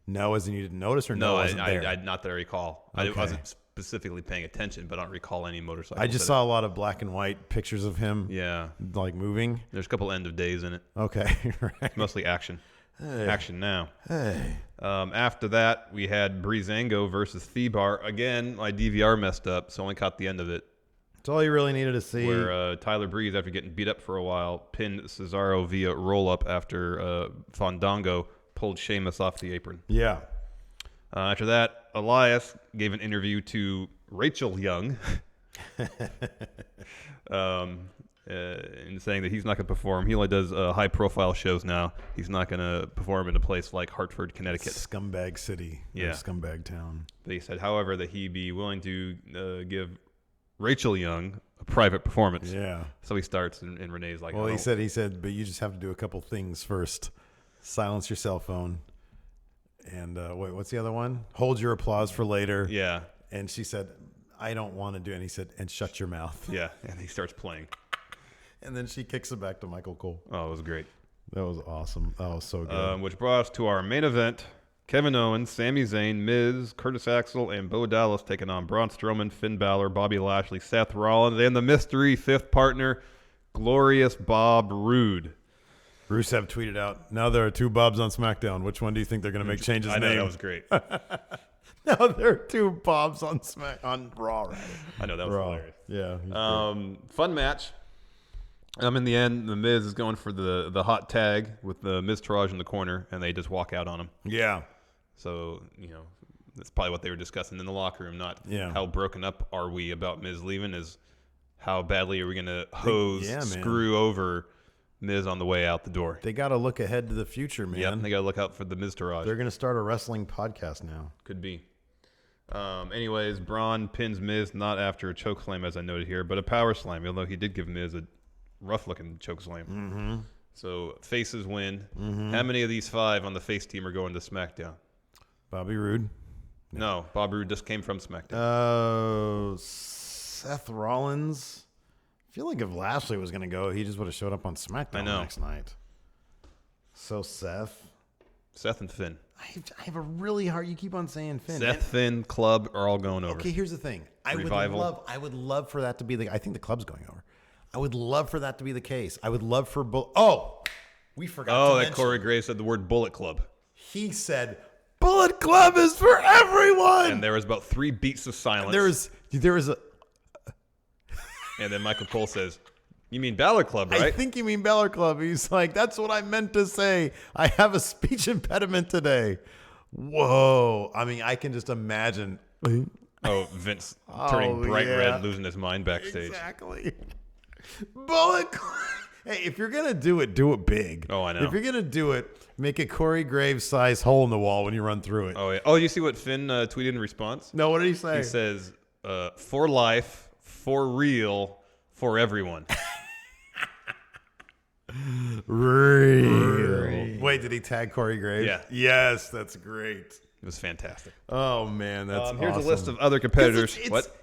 No, as in you didn't notice, or no, No, wasn't there? I not that I recall. Okay. I wasn't specifically paying attention, but I don't recall any motorcycles. I just saw a lot of black and white pictures of him. Yeah. Like moving. There's a couple end of days in it. Okay. Right. Mostly action. Hey. Action now. Hey. After that, we had Breezango versus Thebar. Again, my DVR messed up, so I only caught the end of it. That's all you really needed to see. Where Tyler Breeze, after getting beat up for a while, pinned Cesaro via roll-up after Fandango pulled Sheamus off the apron. Yeah. After that, Elias gave an interview to Rachel Young in saying that he's not going to perform. He only does high-profile shows now. He's not going to perform in a place like Hartford, Connecticut. Scumbag city. Yeah. Scumbag town. But he said, however, that he'd be willing to give Rachel Young a private performance. Yeah. So he starts, and Renee's like, Well, oh. he said, but you just have to do a couple things first. Silence your cell phone And wait, what's the other one? Hold your applause for later. Yeah. And she said, I don't want to do it. And he said, and shut your mouth. Yeah. And he starts playing. And then she kicks it back to Michael Cole. Oh, it was great. That was awesome. That was so good. Which brought us to our main event. Kevin Owens, Sami Zayn, Miz, Curtis Axel, and Bo Dallas taking on Braun Strowman, Finn Balor, Bobby Lashley, Seth Rollins, and the mystery fifth partner, Glorious Bob Roode. Rusev tweeted out, now there are 2 Bobs on SmackDown. Which one do you think they're going to make change his I know, name? that was great. Now there are 2 Bobs on Raw. Right? I know, that was Raw. hilarious. Yeah. Fun match. In the end, the Miz is going for the hot tag with the Miztourage in the corner, and they just walk out on him. Yeah. So, that's probably what they were discussing in the locker room, not how broken up are we about Miz leaving, is how badly are we going to screw over Miz on the way out the door. They got to look ahead to the future, man. Yep, they got to look out for the Miztourage. They're going to start a wrestling podcast now. Could be. Anyways, Braun pins Miz, not after a choke slam, as I noted here, but a power slam, although he did give Miz a rough-looking choke slam. Mm-hmm. So faces win. Mm-hmm. How many of these 5 on the face team are going to SmackDown? Bobby Roode. No, Bob Roode just came from SmackDown. Seth Rollins. I feel like if Lashley was going to go, he just would have showed up on SmackDown the next night. So Seth and Finn. I have a really hard. You keep on saying Finn. Seth, Finn, Club are all going over. Okay, here's the thing. Revival. I would love for that to be I think the Club's going over. I would love for that to be the case. I would love for we forgot to mention. That Corey Graves said the word Bullet Club. He said Bullet Club is for everyone. And there was about 3 beats of silence. There was a. And then Michael Cole says, "You mean Balor Club, right?" I think you mean Balor Club. He's like, that's what I meant to say. I have a speech impediment today. Whoa. I mean, I can just imagine. Oh, Vince turning bright red, losing his mind backstage. Exactly. Bullet Club. Hey, if you're going to do it big. Oh, I know. If you're going to do it, make a Corey Graves size hole in the wall when you run through it. Oh, yeah. Oh, you see what Finn tweeted in response? No, what did he say? He says, for life, for real, for everyone. Real. Wait, did he tag Corey Graves? Yeah. Yes, that's great. It was fantastic. Oh, man, that's awesome. Here's a list of other competitors.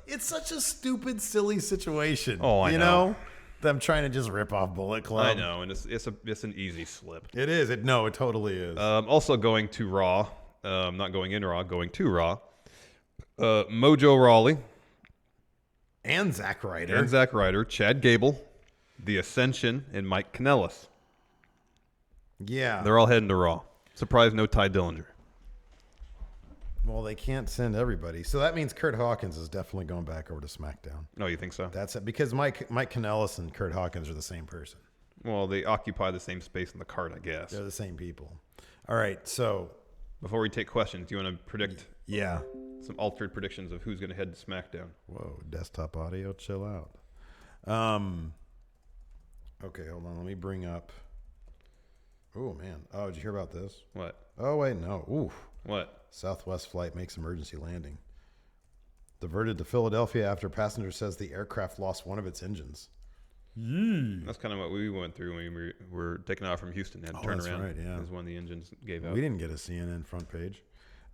It's such a stupid, silly situation. Oh, I know. Them trying to just rip off Bullet Club. I know, and it's an easy slip. It is. It totally is. Also going to Raw, not going in Raw, going to Raw. Mojo Rawley. And Zack Ryder. Chad Gable, The Ascension, and Mike Kanellis. Yeah. They're all heading to Raw. Surprise, no Ty Dillinger. Well, they can't send everybody. So that means Curt Hawkins is definitely going back over to SmackDown. Oh, you think so? That's it. Because Mike Kanellis and Curt Hawkins are the same person. Well, they occupy the same space in the card, I guess. They're the same people. All right, so... Before we take questions, do you want to predict... Yeah. Some altered predictions of who's going to head to SmackDown? Whoa, desktop audio, chill out. Okay, hold on. Let me bring up... Oh, man. Oh, did you hear about this? What? Oh, wait, no. Oof. What? Southwest flight makes emergency landing. Diverted to Philadelphia after passenger says the aircraft lost one of its engines. That's kind of what we went through when we were taking off from Houston. Had to turn around. Right, yeah. Because one of the engines gave out. We didn't get a CNN front page.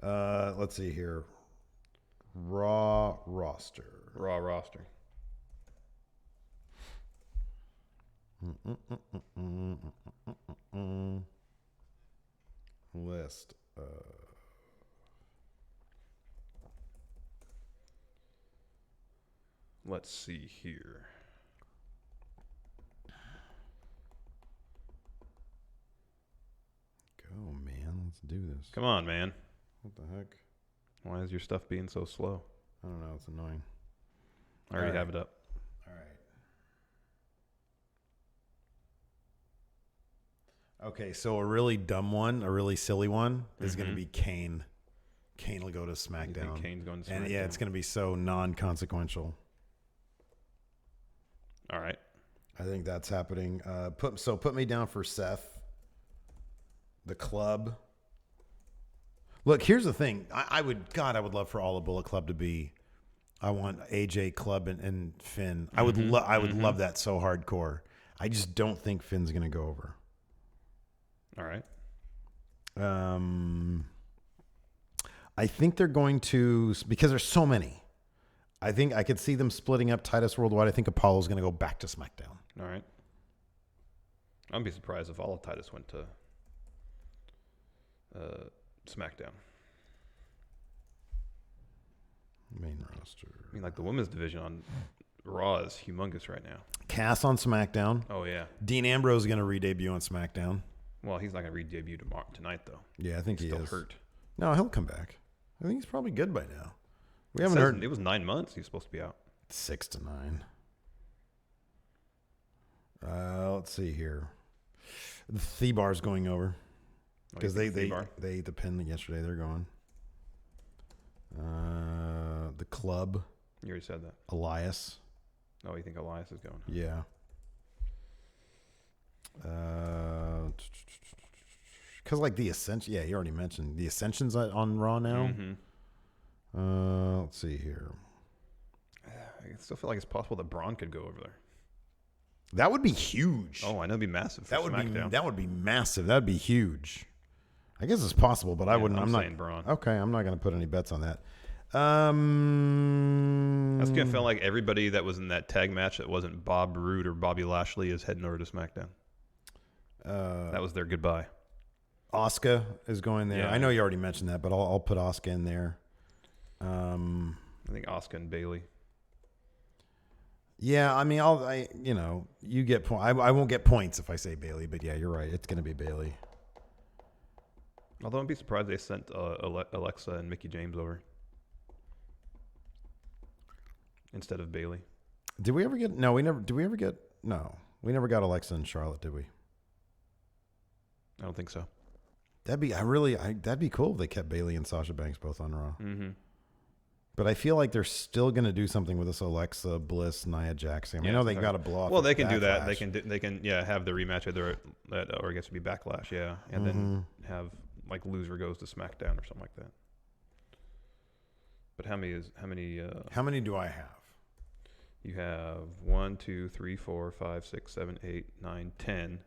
Let's see here. Raw roster. List. Let's see here. Go, man. Let's do this. Come on, man. What the heck? Why is your stuff being so slow? I don't know. It's annoying. I already have it up. All right. Okay, so a really dumb one, a really silly one is going to be Kane. Kane will go to SmackDown. You think Kane's going to SmackDown? And yeah, it's going to be so non-consequential. All right. I think that's happening. Put me down for Seth. The Club. Look, here's the thing. I would love for all the Bullet Club to be. I want AJ, Club, and Finn. I would love that so hardcore. I just don't think Finn's going to go over. All right. I think they're going to, because there's so many. I think I could see them splitting up Titus Worldwide. I think Apollo's going to go back to SmackDown. All right. I'd be surprised if all of Titus went to SmackDown. Main roster. I mean, like the women's division on Raw is humongous right now. Cass on SmackDown. Oh, yeah. Dean Ambrose is going to re-debut on SmackDown. Well, he's not going to re-debut tonight, though. Yeah, I think he's he still is. hurt. No, he'll come back. I think he's probably good by now. We It haven't heard. It was 9 months he's supposed to be out. 6 to 9. Let's see here. The Thebar's going over because they ate the pin yesterday. They're going. The Club. You already said that. Elias. Oh, you think Elias is going? Yeah. Because like the Ascension. Yeah, you already mentioned the Ascension's on Raw now. Mm-hmm. Let's see here. I still feel like it's possible that Braun could go over there. That would be huge. Oh, I know, it'd be massive for that would SmackDown. That would be massive. That would be huge. I guess it's possible, but I wouldn't. I'm not saying Braun. Okay, I'm not going to put any bets on that. I was gonna feel like everybody that was in that tag match that wasn't Bob Roode or Bobby Lashley is heading over to SmackDown. That was their goodbye. Asuka is going there. Yeah. I know you already mentioned that, but I'll put Asuka in there. I think Asuka and Bayley. Yeah, I mean, you get point. I won't get points if I say Bayley, but yeah, you're right. It's going to be Bayley. Although I'd be surprised they sent Alexa and Mickie James over instead of Bayley. Did we ever get? No, we never. Did we ever get? No, we never got Alexa and Charlotte, did we? I don't think so. That'd be cool if they kept Bayley and Sasha Banks both on Raw. Mm-hmm. But I feel like they're still going to do something with this Alexa Bliss, Nia Jax. I know they got to blow off. Well, they can Backlash. do that. They can have the rematch or I guess it'd be Backlash, yeah, and then have like loser goes to SmackDown or something like that. But how many do I have? You have 1, 2, 3, 4, 5, 6, 7, 8, 9, 10.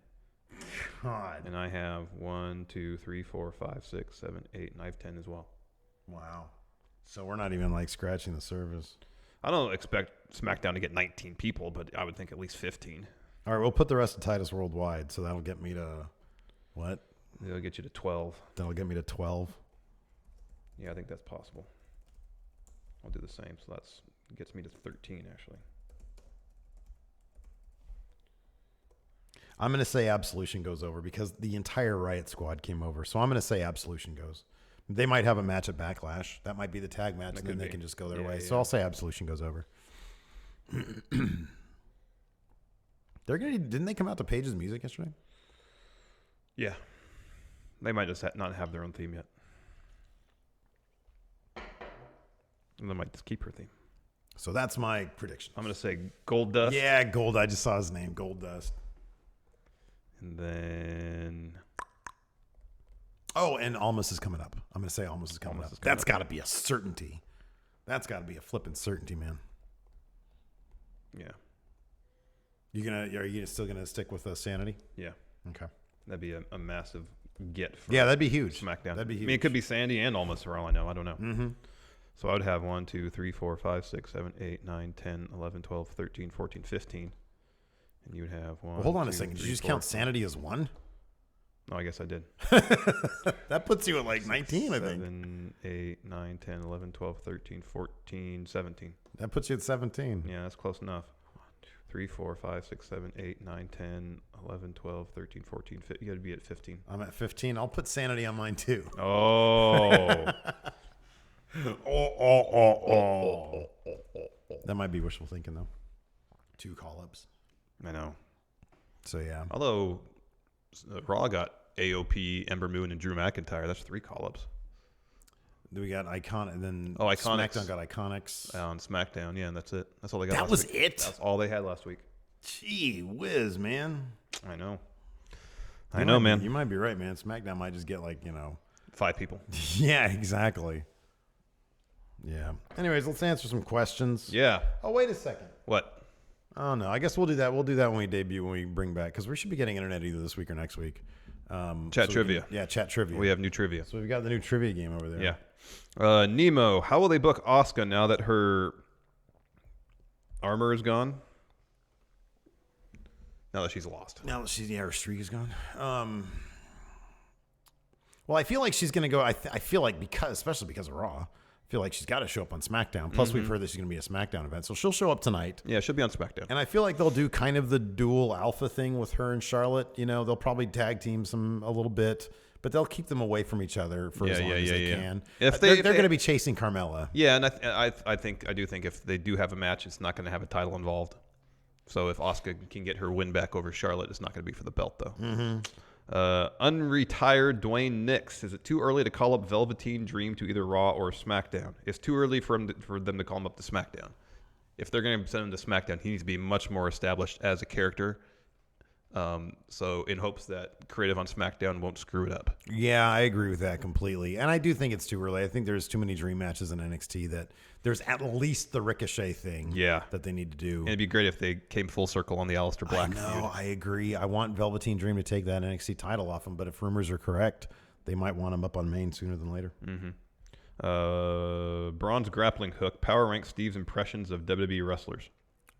God. And I have 1, 2, 3, 4, 5, 6, 7, 8, and I have 10 as well. Wow. So we're not even like scratching the surface. I don't expect SmackDown to get 19 people, but I would think at least 15. All right, we'll put the rest of Titus Worldwide, so that'll get me to what? It'll get you to 12. That'll get me to 12. Yeah, I think that's possible. I'll do the same, so that's gets me to 13 actually. I'm going to say Absolution goes over because the entire Riot Squad came over. So I'm going to say Absolution goes. They might have a match at Backlash. That might be the tag match, and then they can just go their way. Yeah. So I'll say Absolution goes over. Didn't they come out to Paige's music yesterday? Yeah. They might just not have their own theme yet. And they might just keep her theme. So that's my prediction. I'm going to say Gold Dust. Yeah, Gold. I just saw his name, Gold Dust. And then... Oh, and Almas is coming up. I'm going to say Almas is coming up. That's got to be a certainty. That's got to be a flipping certainty, man. Yeah. Are you still gonna stick with Sanity? Yeah. Okay. That'd be a massive get for that'd be huge. SmackDown. That'd be huge. I mean, it could be Sandy and Almas for all I know. I don't know. Mm-hmm. So I would have 1, 2, 3, 4, 5, 6, 7, 8, 9, 10, 11, 12, 13, 14, 15. And you would have 1. Well, hold on 2, a second. 3, Did you just 4, count Sanity as one? No, I guess I did. That puts you at like 19, 7, I think. 7, 8, 9, 10, 11, 12, 13, 14, 17. That puts you at 17. Yeah, that's close enough. 1, 2, 3, 4, 5, 6, 7, 8, 9, 10, 11, 12, 13, 14, 15. You got to be at 15. I'm at 15. I'll put Sanity on mine too. Oh. That might be wishful thinking though. 2 call-ups. I know. So yeah. Although Raw got AOP, Ember Moon, and Drew McIntyre. That's 3 call-ups. We got Iconic, and then Iconics. SmackDown got Iconics. On SmackDown, yeah, and that's it. That's all they got That last was week. it? That's all they had last week. Gee whiz, man. I know. Man. You might be right, man. SmackDown might just get 5 people. Yeah, exactly. Yeah. Anyways, let's answer some questions. Yeah. Oh, wait a second. What? Oh, no. I guess we'll do that. We'll do that when we debut, when we bring back, because we should be getting internet either this week or next week. Chat trivia. Chat trivia. We have new trivia. So we've got the new trivia game over there. Yeah. Nemo, how will they book Asuka now that her armor is gone? Now that she's lost. Now that her streak is gone. Well, I feel like she's going to go. I feel like especially because of Raw, I feel like she's got to show up on SmackDown. Plus, we've heard that she's going to be a SmackDown event, so she'll show up tonight. Yeah, she'll be on SmackDown. And I feel like they'll do kind of the dual alpha thing with her and Charlotte. You know, they'll probably tag team some a little bit, but they'll keep them away from each other for as long as they can. If they're going to be chasing Carmella. Yeah, and I do think if they do have a match, it's not going to have a title involved. So if Asuka can get her win back over Charlotte, it's not going to be for the belt, though. Unretired Dwayne Nix. Is it too early to call up Velveteen Dream to either Raw or SmackDown? It's too early for them to call him up to SmackDown. If they're going to send him to SmackDown, he needs to be much more established as a character. So in hopes that creative on SmackDown won't screw it up. Yeah, I agree with that completely. And I do think it's too early. I think there's too many dream matches in NXT that there's at least the Ricochet thing that they need to do. And it'd be great if they came full circle on the Aleister Black feud. I agree. I want Velveteen Dream to take that NXT title off him, but if rumors are correct, they might want him up on main sooner than later. Bronze Grappling Hook. Power rank Steve's impressions of WWE wrestlers.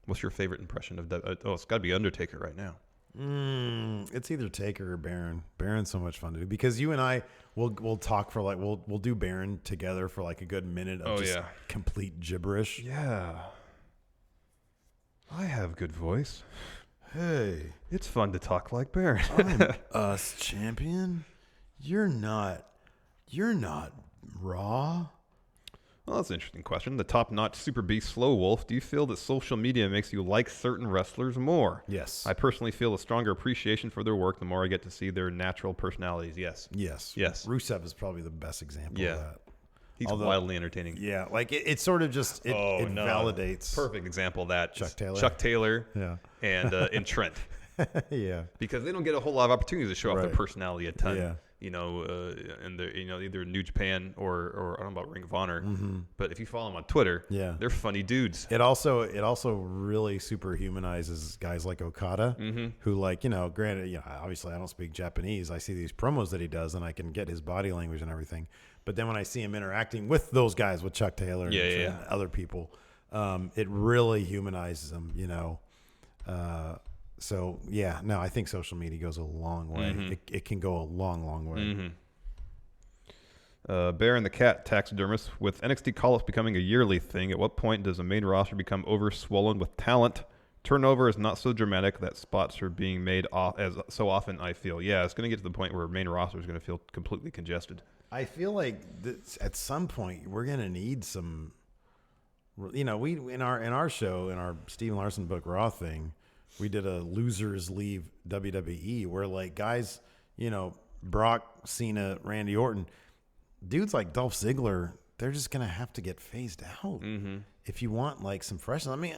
What's your favorite impression of it's got to be Undertaker right now. It's either Taker or Baron. Baron's so much fun to do because you and I we'll talk for we'll do Baron together for like a good minute of complete gibberish. Yeah. I have good voice. Hey, it's fun to talk like Baron. I'm us champion. You're not Raw. Well, that's an interesting question. The top-notch Super Beast Slow Wolf. Do you feel that social media makes you like certain wrestlers more? Yes. I personally feel a stronger appreciation for their work the more I get to see their natural personalities. Yes. Rusev is probably the best example of that. He's wildly entertaining. Yeah, like it sort of just validates. Perfect example of that. Chuck Taylor. And Trent. Yeah. Because they don't get a whole lot of opportunities to show off their personality a ton. Yeah. You know, and they're either New Japan or I don't know about Ring of Honor, but if you follow them on Twitter, they're funny dudes. It also really super humanizes guys like Okada, who granted, obviously I don't speak Japanese. I see these promos that he does, and I can get his body language and everything. But then when I see him interacting with those guys, with Chuck Taylor and other people, it really humanizes him. So, I think social media goes a long way. It can go a long, long way. Baron the Cat taxidermist. With NXT call-ups becoming a yearly thing, at what point does the main roster become overswollen with talent? Turnover is not so dramatic that spots are being made off as so often, I feel. Yeah, it's going to get to the point where main roster is going to feel completely congested. I feel like at some point we're going to need some, we in our show, in our Steve Larson book Raw thing, we did a losers leave WWE where guys, Brock, Cena, Randy Orton, dudes like Dolph Ziggler, they're just going to have to get phased out if you want some freshness. I mean,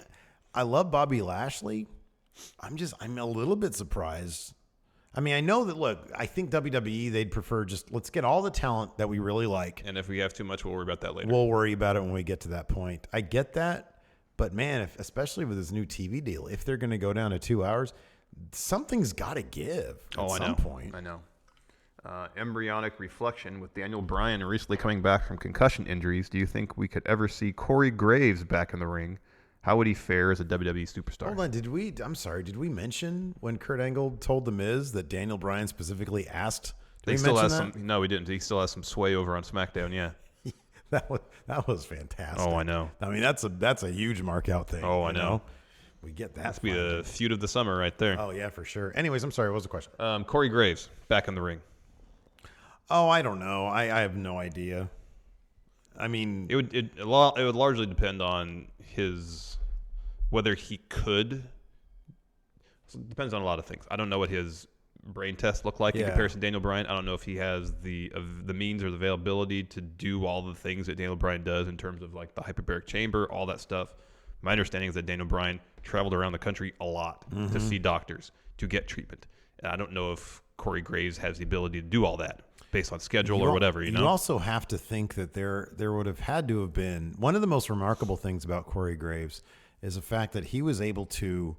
I love Bobby Lashley. I'm a little bit surprised. I mean, I know that, look, I think WWE, they'd prefer let's get all the talent that we really like. And if we have too much, we'll worry about that later. We'll worry about it when we get to that point. I get that. But man, especially with this new TV deal, if they're going to go down to 2 hours, something's got to give at some point. I know. Embryonic reflection with Daniel Bryan recently coming back from concussion injuries. Do you think we could ever see Corey Graves back in the ring? How would he fare as a WWE superstar? Hold on, did we mention when Kurt Angle told The Miz that Daniel Bryan specifically asked? No, we didn't. He still has some sway over on SmackDown. Yeah. That was fantastic. Oh, I know. I mean, that's a huge mark out thing. Oh, I know. We get that. That's be the feud of the summer right there. Oh yeah, for sure. Anyways, I'm sorry. What was the question? Corey Graves back in the ring. Oh, I don't know. I have no idea. I mean, it would largely depend on whether he could. It depends on a lot of things. I don't know what his brain test look like in comparison to Daniel Bryan. I don't know if he has the means or the availability to do all the things that Daniel Bryan does in terms of the hyperbaric chamber, all that stuff. My understanding is that Daniel Bryan traveled around the country a lot to see doctors, to get treatment. And I don't know if Corey Graves has the ability to do all that based on schedule or whatever. You also have to think that there would have had to have been one of the most remarkable things about Corey Graves is the fact that he was able to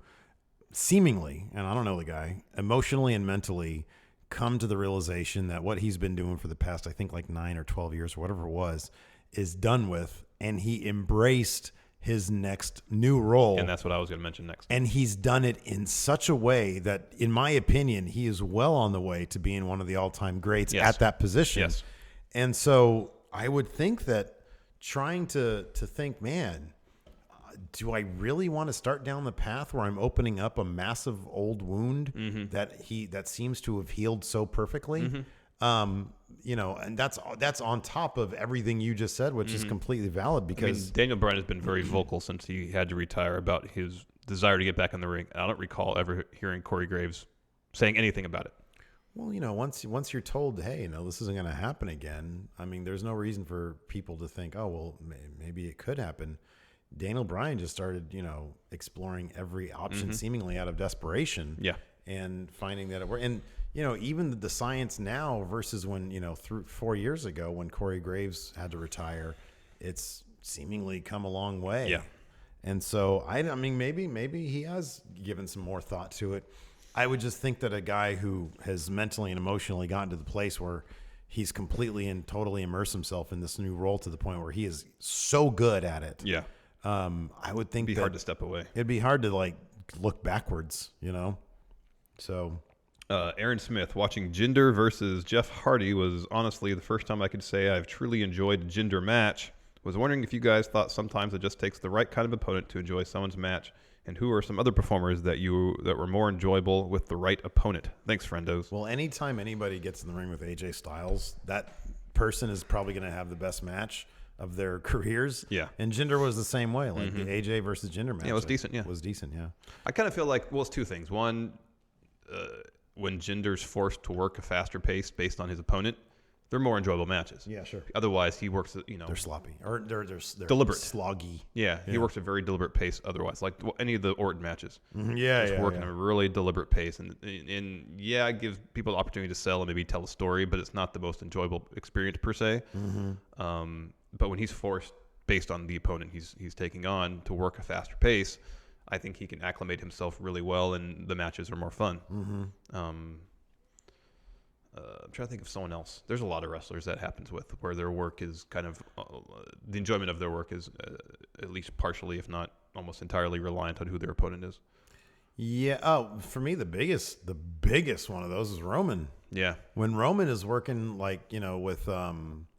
seemingly, and I don't know the guy, emotionally and mentally come to the realization that what he's been doing for the past, I think, like 9 or 12 years or whatever it was, is done with, and he embraced his next new role. And that's what I was going to mention next. And he's done it in such a way that, in my opinion, he is well on the way to being one of the all-time greats at that position. Yes. And so I would think that trying to think, man, do I really want to start down the path where I'm opening up a massive old wound that seems to have healed so perfectly? You know, and that's on top of everything you just said, which is completely valid, because Daniel Bryan has been very vocal since he had to retire about his desire to get back in the ring. I don't recall ever hearing Corey Graves saying anything about it. Well, you know, once you're told, hey, you know, this isn't going to happen again, I mean, there's no reason for people to think, oh, well, maybe it could happen. Daniel Bryan just started, you know, exploring every option seemingly out of desperation. Yeah. And finding that it worked. And, you know, even the science now versus when, you know, 4 years ago when Corey Graves had to retire, it's seemingly come a long way. Yeah. And so, I mean, maybe he has given some more thought to it. I would just think that a guy who has mentally and emotionally gotten to the place where he's completely and totally immersed himself in this new role to the point where he is so good at it. Yeah. I would think It'd be hard to step away. It'd be hard to, like, look backwards, you know? So... Aaron Smith, watching Jinder versus Jeff Hardy was honestly the first time I could say I've truly enjoyed a Jinder match. Was wondering if you guys thought sometimes it just takes the right kind of opponent to enjoy someone's match, and who are some other performers that were more enjoyable with the right opponent? Thanks, friendos. Well, anytime anybody gets in the ring with AJ Styles, that person is probably going to have the best match of their careers. Yeah. And Jinder was the same way. Like the AJ versus Jinder match. Yeah, it was decent, yeah. Was decent, yeah. I kind of feel like, well, it's two things. One, when Jinder's forced to work a faster pace based on his opponent, they're more enjoyable matches. Yeah, sure. Otherwise, he works, you know... They're sloppy. Or they're deliberate. Sloggy. Yeah, he works a very deliberate pace otherwise, like any of the Orton matches. Yeah, Just working a really deliberate pace. And yeah, it gives people the opportunity to sell and maybe tell a story, but it's not the most enjoyable experience per se. But when he's forced, based on the opponent he's taking on, to work a faster pace, I think he can acclimate himself really well, and the matches are more fun. I'm trying to think of someone else. There's a lot of wrestlers that happens with, where their work is kind of the enjoyment of their work is at least partially, if not almost entirely, reliant on who their opponent is. Yeah. Oh, for me, the biggest one of those is Roman. Yeah. When Roman is working, like, you know, with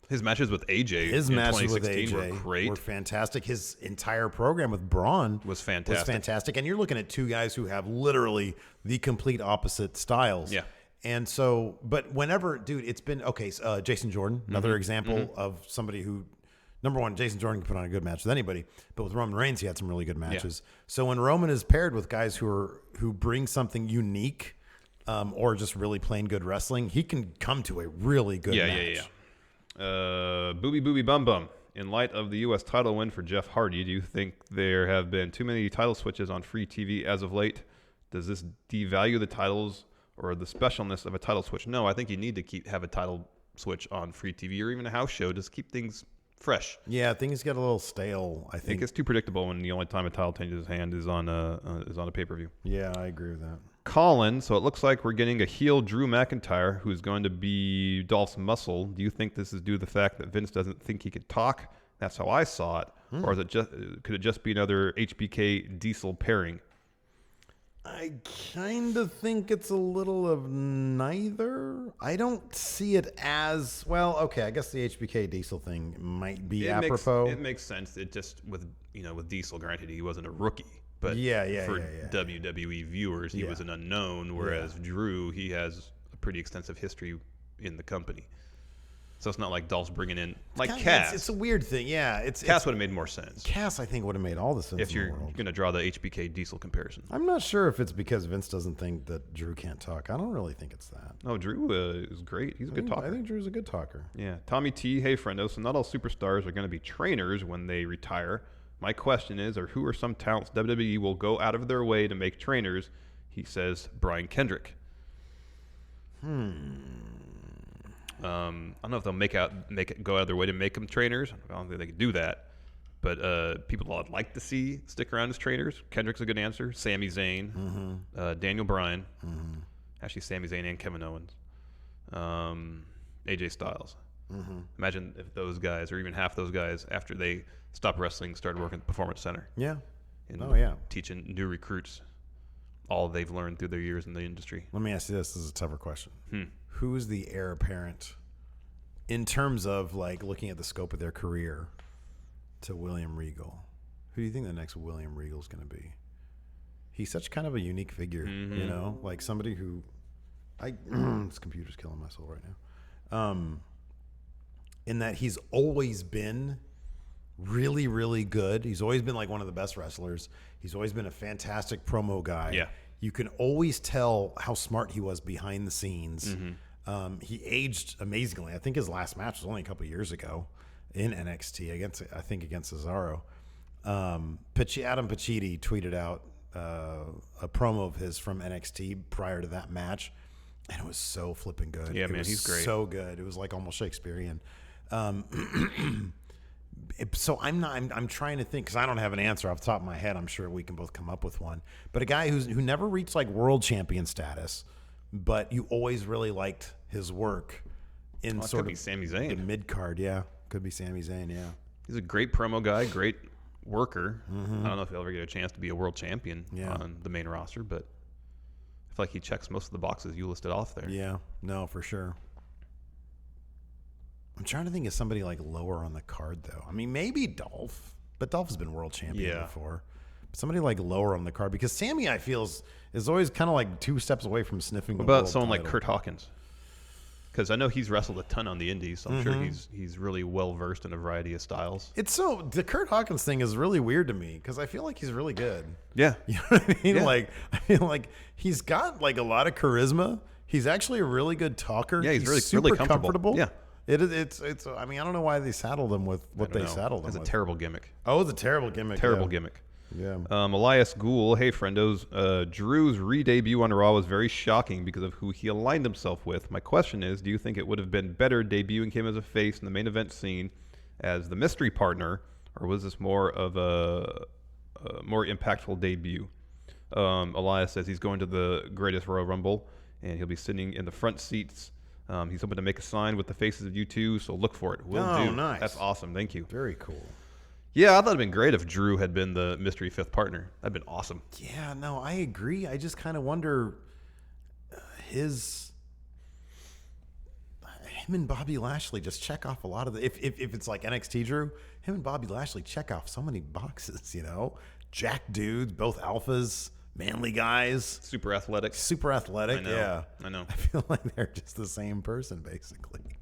his matches with AJ, his in matches with 2016 AJ were great. Were fantastic. His entire program with Braun was fantastic. And you're looking at two guys who have literally the complete opposite styles. Yeah. And so, but whenever, dude, it's been okay. Jason Jordan, another example of somebody who, number one, Jason Jordan can put on a good match with anybody, but with Roman Reigns, he had some really good matches. Yeah. So when Roman is paired with guys who bring something unique, or just really plain good wrestling, he can come to a really good match. Booby Bum Bum. In light of the U.S. title win for Jeff Hardy, do you think there have been too many title switches on free TV as of late? Does this devalue the titles or the specialness of a title switch? No, I think you need to have a title switch on free TV or even a house show. Just keep things fresh. Yeah, things get a little stale. I think it's too predictable when the only time a title changes hand is on a pay-per-view. Yeah, I agree with that. Colin, so it looks like we're getting a heel Drew McIntyre who's going to be Dolph's muscle. Do you think this is due to the fact that Vince doesn't think he could talk? That's how I saw it. Or could it just be another HBK Diesel pairing? I kind of think it's a little of neither. I don't see it as well. Okay, I guess the HBK Diesel thing might be apropos. It makes sense. It just with Diesel, granted he wasn't a rookie, but for WWE viewers, he was an unknown. Whereas Drew, he has a pretty extensive history in the company. So it's not like Dolph's bringing in Cass. It's a weird thing. Yeah, Cass would have made more sense. Cass, I think, would have made all the sense if you're in the world. Going to draw the HBK Diesel comparison. I'm not sure if it's because Vince doesn't think that Drew can't talk. I don't really think it's that. No, Drew is great. He's a good talker. I think Drew's a good talker. Yeah. Tommy T, hey friendo. So not all superstars are going to be trainers when they retire. My question is, who are some talents WWE will go out of their way to make trainers? He says Brian Kendrick. I don't know if they'll make it go out of their way to make them trainers. I don't think they could do that. But people I'd like to see stick around as trainers. Kendrick's a good answer. Sami Zayn, Daniel Bryan. Actually, Sami Zayn and Kevin Owens. AJ Styles. Imagine if those guys, or even half those guys, after they stopped wrestling, started working at the Performance Center. Yeah. And teaching new recruits all they've learned through their years in the industry. Let me ask you this. This is a tougher question. Who is the heir apparent in terms of like looking at the scope of their career to William Regal? Who do you think the next William Regal is going to be? He's such kind of a unique figure, you know, like somebody who this computer's killing my soul right now. In that he's always been really, really good. He's always been like one of the best wrestlers. He's always been a fantastic promo guy. Yeah. You can always tell how smart he was behind the scenes. He aged amazingly. I think his last match was only a couple years ago in NXT against Cesaro. Adam Pacitti tweeted out a promo of his from NXT prior to that match, and it was so flipping good. Yeah, man, he's great. So good. It was like almost Shakespearean. So I'm trying to think, because I don't have an answer off the top of my head. I'm sure we can both come up with one. But a guy who never reached like world champion status, but you always really liked his work in sort of Sami Zayn. the mid card. Yeah, could be Sami Zayn. Yeah, He's a great promo guy, great worker. I don't know if he'll ever get a chance to be a world champion on the main roster, but I feel like he checks most of the boxes you listed off there. Yeah, no, for sure. I'm trying to think of somebody like lower on the card though. I mean, maybe Dolph, but Dolph has been world champion before. But somebody like lower on the card, because Sammy, I feel, is always kind of like 2 steps away from sniffing. What about someone like Curt Hawkins? Because I know he's wrestled a ton on the indies, so I'm sure he's really well versed in a variety of styles. The Curt Hawkins thing is really weird to me, because I feel like he's really good. Yeah, You know what I mean? Yeah. Like, I feel like he's got like a lot of charisma. He's actually a really good talker. Yeah, he's really super comfortable. Yeah. It's. I mean, I don't know why they saddled him with what they saddled him It's a with. terrible gimmick. Oh, it's a terrible gimmick. Terrible yeah. gimmick. Yeah. Elias Ghoul, hey friendos. Drew's re-debut on Raw was very shocking because of who he aligned himself with. My question is, do you think it would have been better debuting him as a face in the main event scene as the mystery partner, or was this more of a more impactful debut? Elias says he's going to the greatest Royal Rumble, and he'll be sitting in the front seats. He's hoping to make a sign with the faces of you two, so look for it. Will do. Nice. That's awesome. Thank you. Very cool. Yeah, I thought it'd been great if Drew had been the mystery fifth partner. That'd been awesome. Yeah, no, I agree. I just kind of wonder him and Bobby Lashley just check off a lot of the if it's like NXT Drew, him and Bobby Lashley check off so many boxes, you know? Jack dudes, both alphas, manly guys, Super athletic. I know. Yeah. I know. I feel like they're just the same person basically.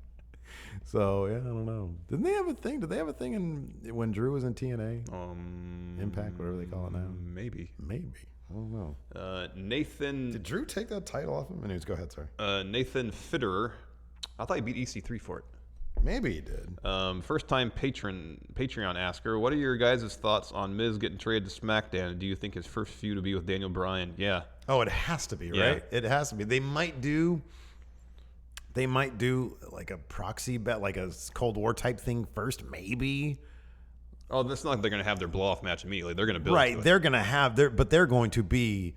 So yeah, I don't know. Didn't they have a thing? Did they have a thing when Drew was in TNA? Impact, whatever they call it now. Maybe. I don't know. Nathan. Did Drew take that title off him? Anyways, go ahead. Sorry. Nathan Fitterer. I thought he beat EC3 for it. Maybe he did. First time Patreon asker. What are your guys' thoughts on Miz getting traded to SmackDown? Do you think his first feud will be with Daniel Bryan? Yeah. Oh, it has to be, right? It has to be. They might do like a proxy bet, like a Cold War type thing first, maybe. Oh, that's not like they're going to have their blow-off match immediately. They're going to build to it. They're going to have but they're going to be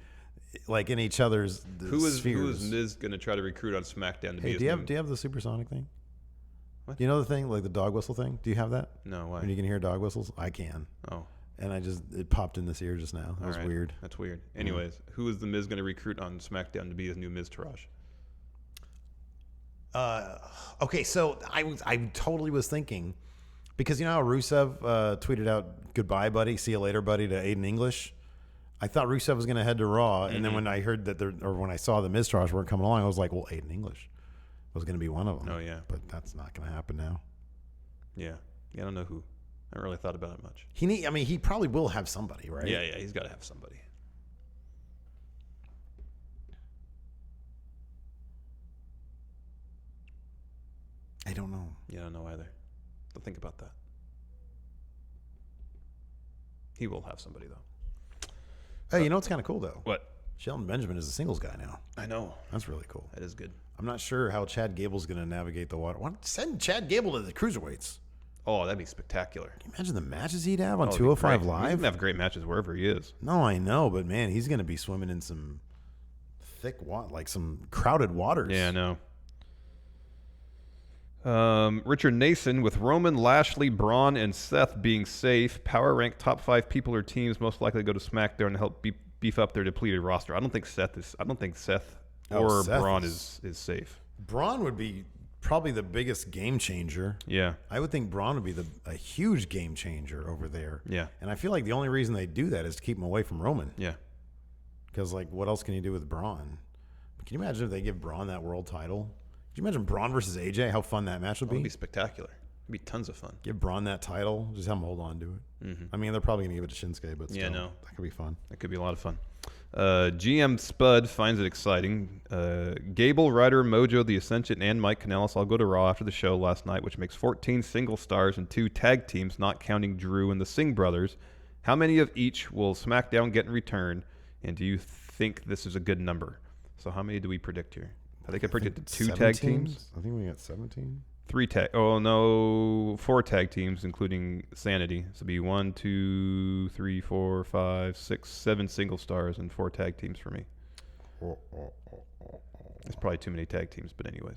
like in each other's spheres. Who is Miz going to try to recruit on SmackDown to be his do you new... have the supersonic thing? What? You know the thing, like the dog whistle thing? Do you have that? No, why? When you can hear dog whistles? I can. Oh. And it popped in this ear just now. That was weird. That's weird. Anyways, who is the Miz going to recruit on SmackDown to be his new Miz Taraj? Okay, so I totally was thinking, because you know how Rusev tweeted out, "Goodbye, buddy. See you later, buddy," to Aiden English. I thought Rusev was going to head to Raw, and then when I heard that when I saw the Miz Taraj weren't coming along, I was like, well, Aiden English was going to be one of them. Oh yeah, but that's not going to happen now. Yeah, I don't know who. I haven't really thought about it much. He probably will have somebody, right? Yeah, he's got to have somebody. I don't know. Yeah, I don't know either. I'll think about that. He will have somebody though. Hey, you know what's kind of cool though? What? Shelton Benjamin is a singles guy now. I know. That's really cool. That is good. I'm not sure how Chad Gable's going to navigate the water. Why don't send Chad Gable to the cruiserweights? Oh, that'd be spectacular. Can you imagine the matches he'd have on Oh, 205 He's Live? gonna have great matches wherever he is. No, I know, but man, he's going to be swimming in some thick water, like some crowded waters. Yeah, I know. Richard Nason, with Roman, Lashley, Braun, and Seth being safe, power rank top 5 people or teams most likely to go to SmackDown to help beef up their depleted roster. I don't think Seth or Seth Braun is safe. Braun would be probably the biggest game changer. Yeah. I would think Braun would be a huge game changer over there. Yeah. And I feel like the only reason they do that is to keep him away from Roman. Yeah. Because, like, what else can you do with Braun? Can you imagine if they give Braun that world title? Can you imagine Braun versus AJ? How fun that match would be? It would be spectacular. It'd be tons of fun. Give Braun that title. Just have him hold on to it. Mm-hmm. I mean, they're probably going to give it to Shinsuke, but still, that could be fun. That could be a lot of fun. GM Spud finds it exciting. Gable, Ryder, Mojo, The Ascension, and Mike Kanellis all go to Raw after the show last night, which makes 14 single stars and 2 tag teams, not counting Drew and the Singh brothers. How many of each will SmackDown get in return, and do you think this is a good number? So how many do we predict here? I think I predicted 2 tag teams. I think we got 17. 4 tag teams, including Sanity. So it'd be 1, 2, 3, 4, 5, 6, 7 single stars and 4 tag teams for me. It's probably too many tag teams, but anyways.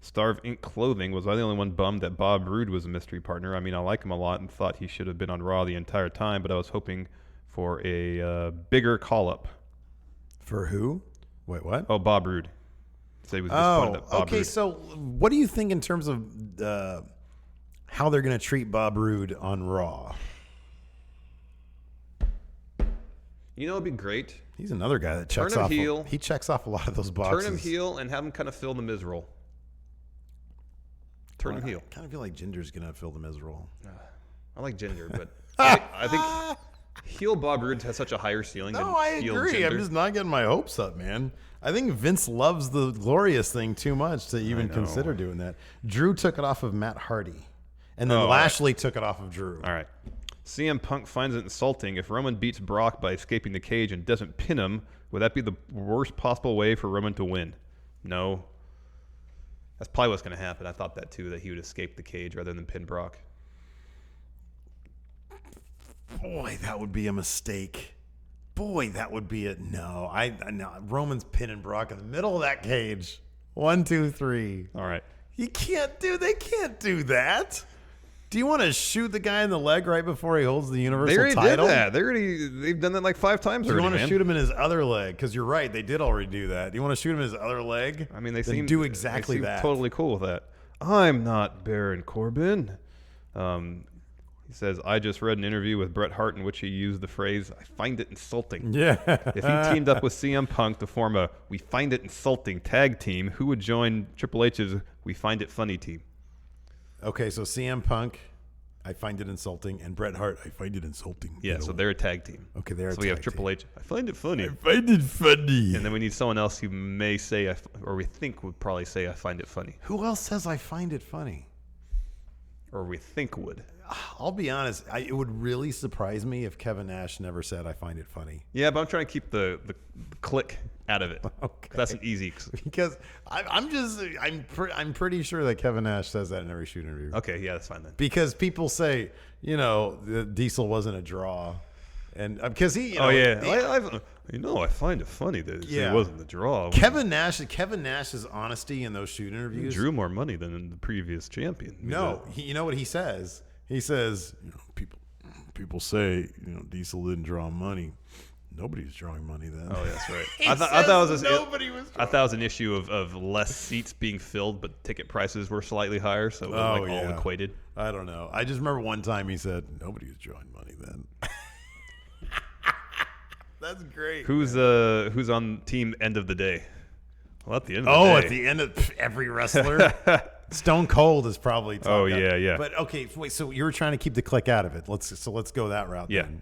Starve Inc. Clothing, was I the only one bummed that Bob Roode was a mystery partner? I mean, I like him a lot and thought he should have been on Raw the entire time, but I was hoping for a bigger call-up. For who? Wait, what? Oh, Bob Roode. So he was disappointed that Bob okay. Roode. So what do you think in terms of how they're going to treat Bob Roode on Raw? You know, it'd be great. He's another guy that checks Turn him off. heel. He checks off a lot of those boxes. Turn him heel and have him kind of fill the Miz role. Turn him heel. I kind of feel like Ginger's going to fill the Miz role. I like Ginger, but I think heel Bob Roode has such a higher ceiling than heel agree. Ginger. I'm just not getting my hopes up, man. I think Vince loves the glorious thing too much to even consider doing that. Drew took it off of Matt Hardy, and then Lashley took it off of Drew. All right. CM Punk finds it insulting. If Roman beats Brock by escaping the cage and doesn't pin him, would that be the worst possible way for Roman to win? No. That's probably what's going to happen. I thought that too, that he would escape the cage rather than pin Brock. Boy, that would be a mistake. Boy, that would be it. No, no. Roman's pinning Brock in the middle of that cage. 1, 2, 3. All right. They can't do that. Do you want to shoot the guy in the leg right before he holds the Universal title? Did that. They've done that like 5 times already. Do you want to man. shoot him in his other leg? Because you're right, they did already do that. Do you want to shoot him in his other leg? I mean, they then seem do exactly they seem that. Totally cool with that. I'm not Baron Corbin. He says, I just read an interview with Bret Hart in which he used the phrase, I find it insulting. Yeah. If he teamed up with CM Punk to form a We Find It Insulting tag team, who would join Triple H's We Find It Funny team? Okay, so CM Punk, I find it insulting, and Bret Hart, I find it insulting. Yeah, so they're a tag team. Okay, they're a tag team. So we have Triple H, I find it funny. I find it funny. And then we need someone else who may say, or we think would probably say, I find it funny. Who else says I find it funny? Or we think would. I'll be honest. It would really surprise me if Kevin Nash never said I find it funny. Yeah, but I'm trying to keep the click out of it. Okay. That's an easy. Because I'm pretty sure that Kevin Nash says that in every shoot interview. Okay, yeah, that's fine then. Because people say, the Diesel wasn't a draw, and because he. I find it funny that it wasn't the draw. Kevin Nash's honesty in those shoot interviews. He drew more money than the previous champion. No, you know what he says? He says, people say, Diesel didn't draw money. Nobody's drawing money then. Oh, yeah, that's right. I thought it was an issue of less seats being filled, but ticket prices were slightly higher, so it was all equated. I don't know. I just remember one time he said, nobody was drawing money then. That's great. Who's on team end of the day? Well, at the end of the day. At the end of every wrestler? Stone Cold is probably top guy. Yeah. But okay, wait, so you were trying to keep the click out of it. Let's go that route then.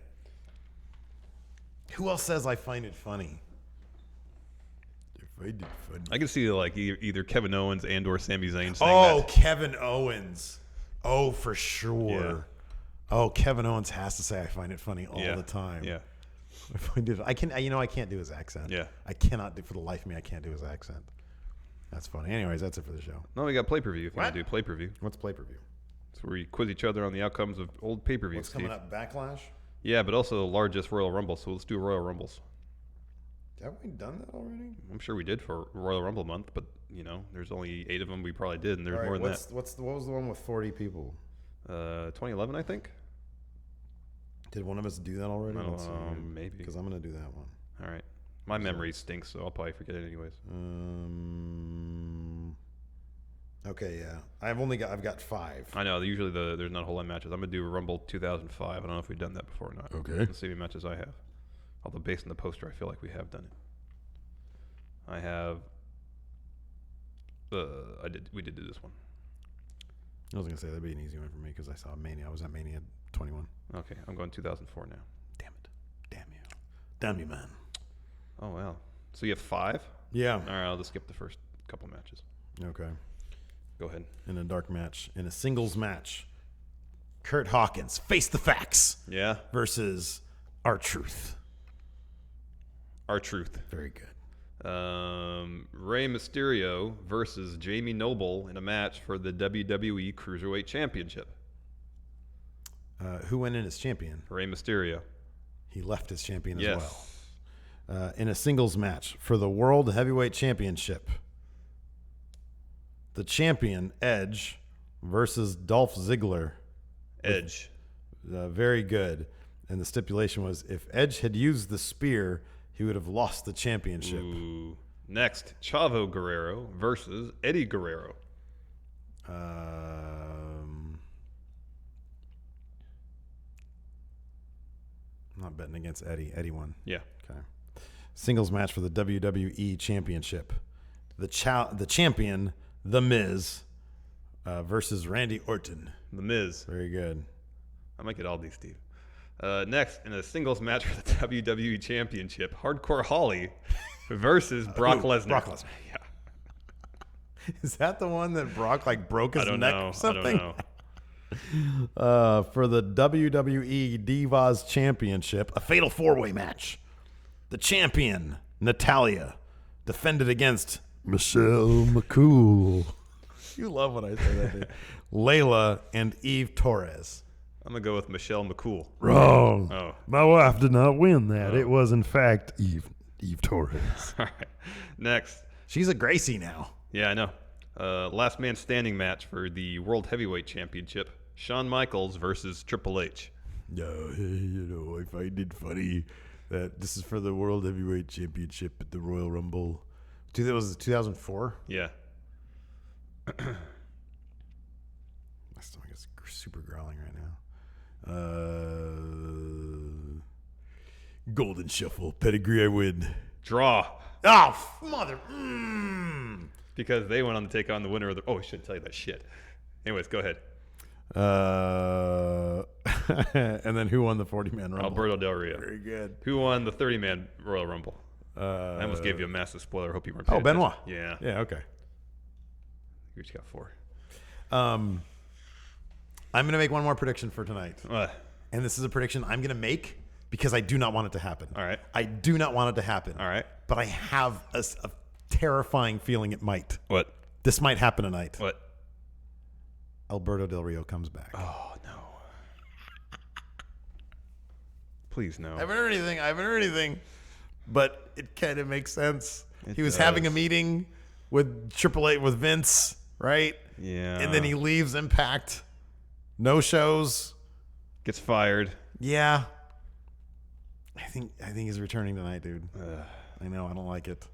Who else says I find it funny? I can see either Kevin Owens and or Sami Zayn saying that. Oh, Kevin Owens. Oh, for sure. Yeah. Oh, Kevin Owens has to say I find it funny all the time. Yeah. I find it. I can't do his accent. Yeah. I cannot do for the life of me. I can't do his accent. That's funny. Anyways, that's it for the show. No, we got pay-per-view. If you want to do pay-per-view. What's pay-per-view? It's where we quiz each other on the outcomes of old pay-per-views. What's coming up? Backlash? Yeah, but also the largest Royal Rumble. So let's do Royal Rumbles. Haven't we done that already? I'm sure we did for Royal Rumble month, but there's only 8 of them. We probably did, and there's more than that. What was the one with 40 people? 2011, I think. Did one of us do that already? Maybe. Because I'm going to do that one. All right. My memory stinks, so I'll probably forget it anyways. Okay, yeah. I've got 5. I know. Usually there's not a whole lot of matches. I'm gonna do Rumble 2005. I don't know if we've done that before or not. Okay. Let's see how many matches I have. Although based on the poster, I feel like we have done it. I have. We did do this one. I was gonna say that'd be an easy one for me because I saw Mania. I was at Mania 21. Okay, I'm going 2004 now. Damn it! Damn you, man! Oh wow. So you have 5? Yeah. All right, I'll just skip the first couple matches. Okay. Go ahead. In a dark match, in a singles match, Curt Hawkins, Face the Facts. Yeah. Versus R-Truth. R-Truth. Very good. Rey Mysterio versus Jamie Noble in a match for the WWE Cruiserweight Championship. Who went in as champion? Rey Mysterio. He left as champion as Yes. well. In a singles match for the World Heavyweight Championship, the champion, Edge, versus Dolph Ziggler. Edge. Very good. And the stipulation was if Edge had used the spear, he would have lost the championship. Ooh. Next, Chavo Guerrero versus Eddie Guerrero. I'm not betting against Eddie. Eddie won. Yeah. Okay. Singles match for the WWE Championship. The champion, The Miz, versus Randy Orton. The Miz. Very good. I might get all these, Steve. Next, in a singles match for the WWE Championship, Hardcore Holly versus Brock Lesnar. Brock Lesnar. Yeah. Is that the one that Brock broke his neck or something? I don't know. For the WWE Divas Championship, a fatal 4-way match. The champion, Natalya, defended against Michelle McCool. You love when I say that, dude. Layla and Eve Torres. I'm going to go with Michelle McCool. Wrong. Oh. My wife did not win that. It was, in fact, Eve Torres. All right. Next. She's a Gracie now. Yeah, I know. Last man standing match for the World Heavyweight Championship, Shawn Michaels versus Triple H. I find it funny that this is for the World Heavyweight Championship at the Royal Rumble. That was 2004? Yeah. My stomach is super growling right now. Golden Shuffle. Pedigree, I win. Draw. Oh, mother. Because they went on to take on the winner of the... Oh, I shouldn't tell you that shit. Anyways, go ahead. And then who won the 40-man Rumble? Alberto Del Rio. Very good. Who won the 30-man Royal Rumble? I almost gave you a massive spoiler. I hope you weren't paying Benoit. attention. Yeah. Yeah, okay. You just got 4. I'm going to make one more prediction for tonight. And this is a prediction I'm going to make because I do not want it to happen. All right. I do not want it to happen. All right. But I have a terrifying feeling it might. What? This might happen tonight. What? Alberto Del Rio comes back. Oh, no. Please, no. I haven't heard anything. But it kind of makes sense. He was does. having a meeting with Triple H, with Vince, right? Yeah. And then he leaves Impact. No shows. Gets fired. Yeah. I think he's returning tonight, dude. I know. I don't like it.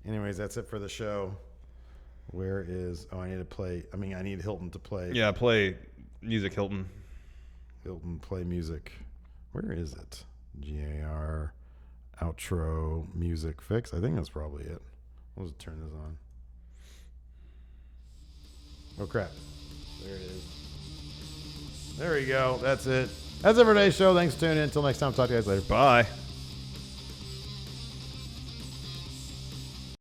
Anyways, that's it for the show. Where is... Oh, I need Hilton to play. Yeah, play music, Hilton. Hilton, play music. Where is it? GAR, outro, music, fix. I think that's probably it. We'll just turn this on. Oh, crap. There it is. There we go. That's it. That's it for today's show. Thanks for tuning in. Until next time, talk to you guys later. Bye.